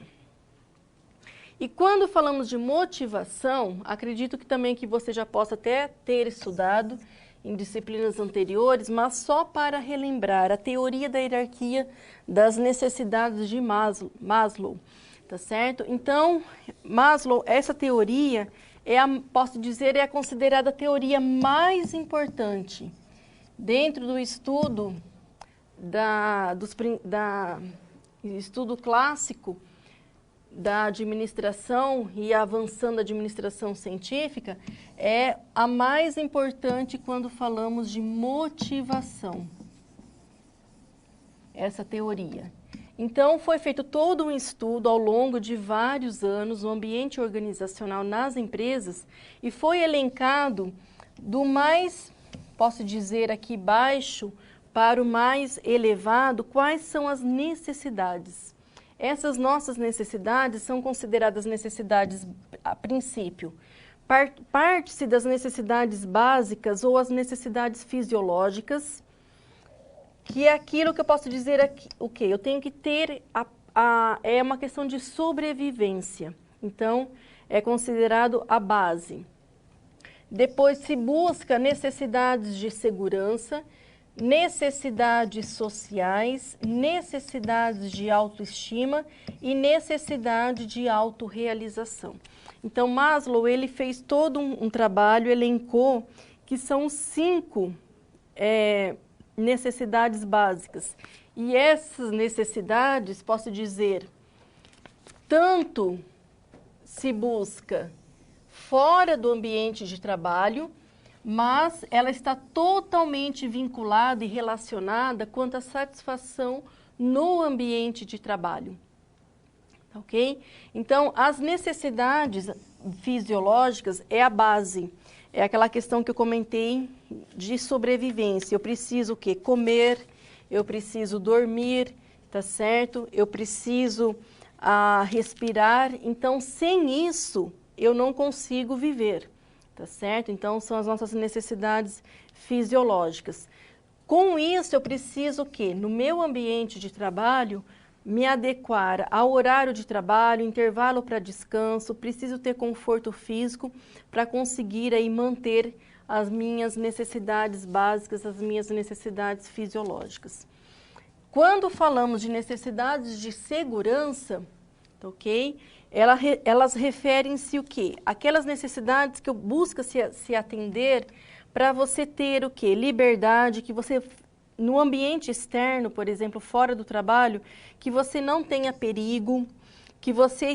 E quando falamos de motivação, acredito que também que você já possa até ter estudado em disciplinas anteriores, mas só para relembrar a teoria da hierarquia das necessidades de Maslow, tá certo? Então, Maslow, essa teoria posso dizer, é considerada a teoria mais importante dentro do estudo estudo clássico da administração e avançando a administração científica, é a mais importante quando falamos de motivação. Essa teoria. Então, foi feito todo um estudo ao longo de vários anos, o ambiente organizacional nas empresas, e foi elencado do mais, posso dizer aqui, baixo para o mais elevado, quais são as necessidades. Essas nossas necessidades são consideradas necessidades a princípio. Parte-se das necessidades básicas ou as necessidades fisiológicas, que é aquilo que eu posso dizer aqui, o que eu tenho que ter, é uma questão de sobrevivência. Então, é considerado a base. Depois se busca necessidades de segurança, necessidades sociais, necessidades de autoestima e necessidade de autorrealização. Então, Maslow, ele fez todo um trabalho, elencou que são 5 necessidades básicas. E essas necessidades, posso dizer, tanto se busca fora do ambiente de trabalho, mas ela está totalmente vinculada e relacionada quanto à satisfação no ambiente de trabalho. Ok? Então, as necessidades fisiológicas é a base. É aquela questão que eu comentei de sobrevivência. Eu preciso o quê? Comer, eu preciso dormir, tá certo? Eu preciso respirar. Então, sem isso, eu não consigo viver, tá certo? Então, são as nossas necessidades fisiológicas. Com isso, eu preciso que, no meu ambiente de trabalho, me adequar ao horário de trabalho, intervalo para descanso, preciso ter conforto físico para conseguir aí manter as minhas necessidades básicas, as minhas necessidades fisiológicas. Quando falamos de necessidades de segurança, ok? Elas referem-se o quê? Aquelas necessidades que eu busco se atender para você ter o quê? Liberdade, que você, no ambiente externo, por exemplo, fora do trabalho, que você não tenha perigo, que você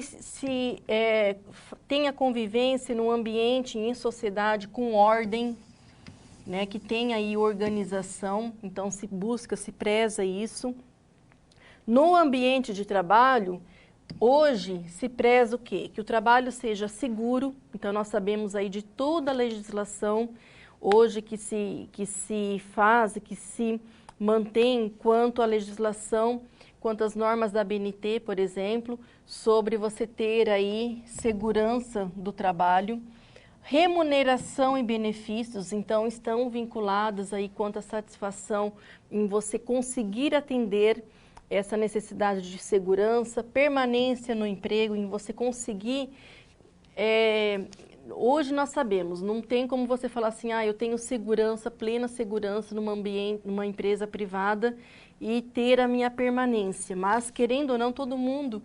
tenha convivência no ambiente, em sociedade, com ordem, né? Que tenha aí organização, então se busca, se preza isso. No ambiente de trabalho, hoje se preza o quê? Que o trabalho seja seguro, então nós sabemos aí de toda a legislação hoje que se faz, que se mantém quanto à legislação, quanto às normas da ABNT, por exemplo, sobre você ter aí segurança do trabalho. Remuneração e benefícios, então, estão vinculadas aí quanto à satisfação em você conseguir atender essa necessidade de segurança, permanência no emprego, em você conseguir... Hoje nós sabemos, não tem como você falar assim, eu tenho segurança, plena segurança numa empresa privada e ter a minha permanência. Mas, querendo ou não, todo mundo,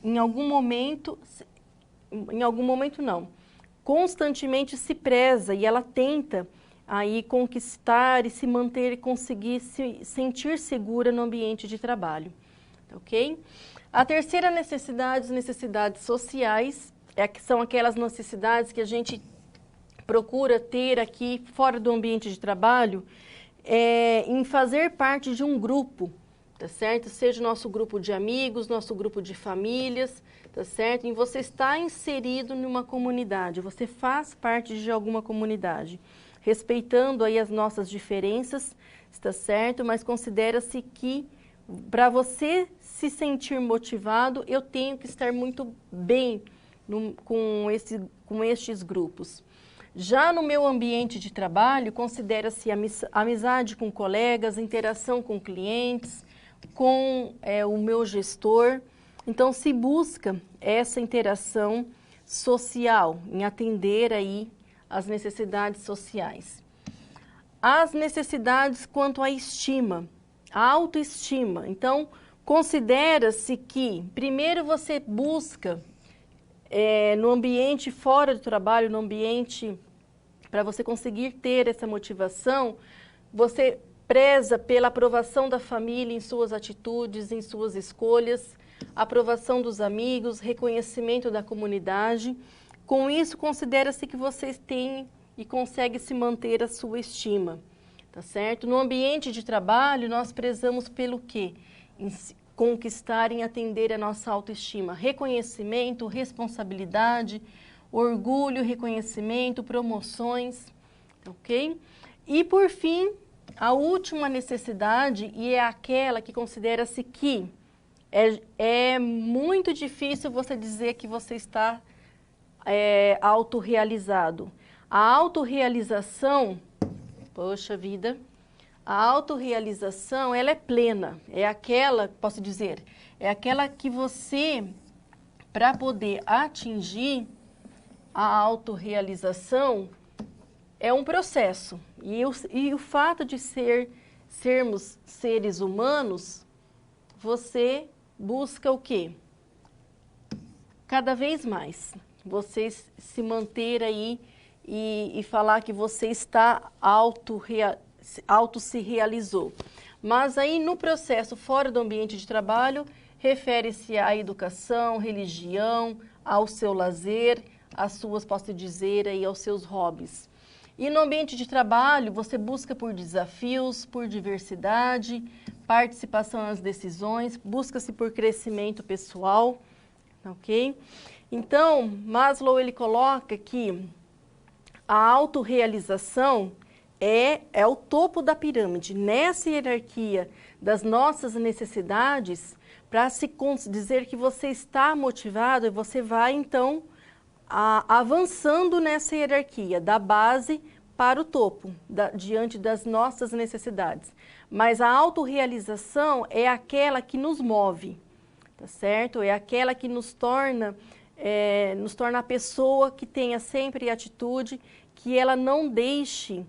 em algum momento não, constantemente se preza e ela tenta aí conquistar e se manter e conseguir se sentir segura no ambiente de trabalho, ok? A terceira necessidade, as necessidades sociais, são aquelas necessidades que a gente procura ter aqui fora do ambiente de trabalho, em fazer parte de um grupo, tá certo? Seja o nosso grupo de amigos, nosso grupo de famílias, tá certo? Em você estar inserido numa comunidade, você faz parte de alguma comunidade, respeitando aí as nossas diferenças, está certo? Mas considera-se que para você se sentir motivado, eu tenho que estar muito bem com estes grupos. Já no meu ambiente de trabalho, considera-se amizade com colegas, interação com clientes, com o meu gestor. Então, se busca essa interação social, em atender aí as necessidades sociais. As necessidades quanto à estima, a autoestima. Então, considera-se que, primeiro você busca no ambiente fora do trabalho, no ambiente, para você conseguir ter essa motivação, você preza pela aprovação da família em suas atitudes, em suas escolhas, aprovação dos amigos, reconhecimento da comunidade. Com isso, considera-se que vocês têm e conseguem se manter a sua estima, tá certo? No ambiente de trabalho, nós prezamos pelo quê? Conquistar e atender a nossa autoestima, reconhecimento, responsabilidade, orgulho, reconhecimento, promoções, ok? E por fim, a última necessidade, e é aquela que considera-se que é muito difícil você dizer que você está autorrealizado. A autorrealização, poxa vida... A autorrealização, ela é plena, é aquela, posso dizer, é aquela que você, para poder atingir a autorrealização, é um processo. E o fato de sermos seres humanos, você busca o quê? Cada vez mais, você se manter aí e falar que você está auto se realizou. Mas aí no processo fora do ambiente de trabalho, refere-se à educação, religião, ao seu lazer, às suas, posso dizer, aí, aos seus hobbies. E no ambiente de trabalho, você busca por desafios, por diversidade, participação nas decisões, busca-se por crescimento pessoal, ok? Então, Maslow, ele coloca que a autorrealização é o topo da pirâmide. Nessa hierarquia das nossas necessidades, para se dizer que você está motivado, você vai, então, avançando nessa hierarquia, da base para o topo, diante das nossas necessidades. Mas a autorrealização é aquela que nos move, tá certo? É aquela que nos torna a pessoa que tenha sempre atitude, que ela não deixe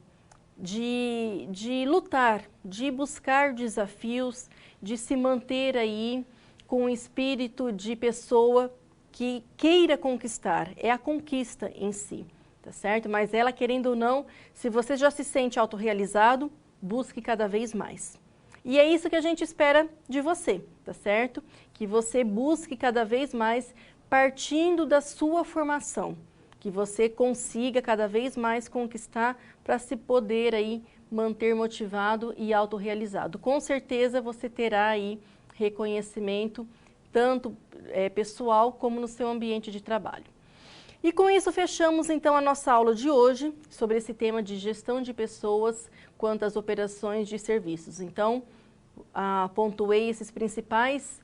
de lutar, de buscar desafios, de se manter aí com o espírito de pessoa que queira conquistar. É a conquista em si, tá certo? Mas ela, querendo ou não, se você já se sente autorrealizado, busque cada vez mais. E é isso que a gente espera de você, tá certo? Que você busque cada vez mais partindo da sua formação, que você consiga cada vez mais conquistar para se poder aí manter motivado e autorrealizado. Com certeza você terá aí reconhecimento, tanto pessoal como no seu ambiente de trabalho. E com isso fechamos então a nossa aula de hoje sobre esse tema de gestão de pessoas quanto às operações de serviços. Então, pontuei esses principais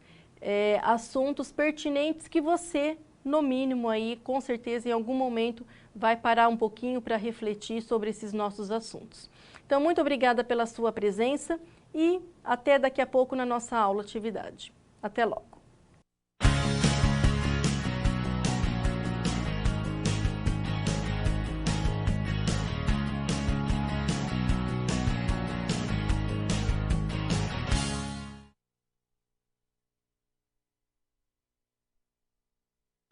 assuntos pertinentes que você, no mínimo aí, com certeza em algum momento vai parar um pouquinho para refletir sobre esses nossos assuntos. Então, muito obrigada pela sua presença e até daqui a pouco na nossa aula atividade. Até logo!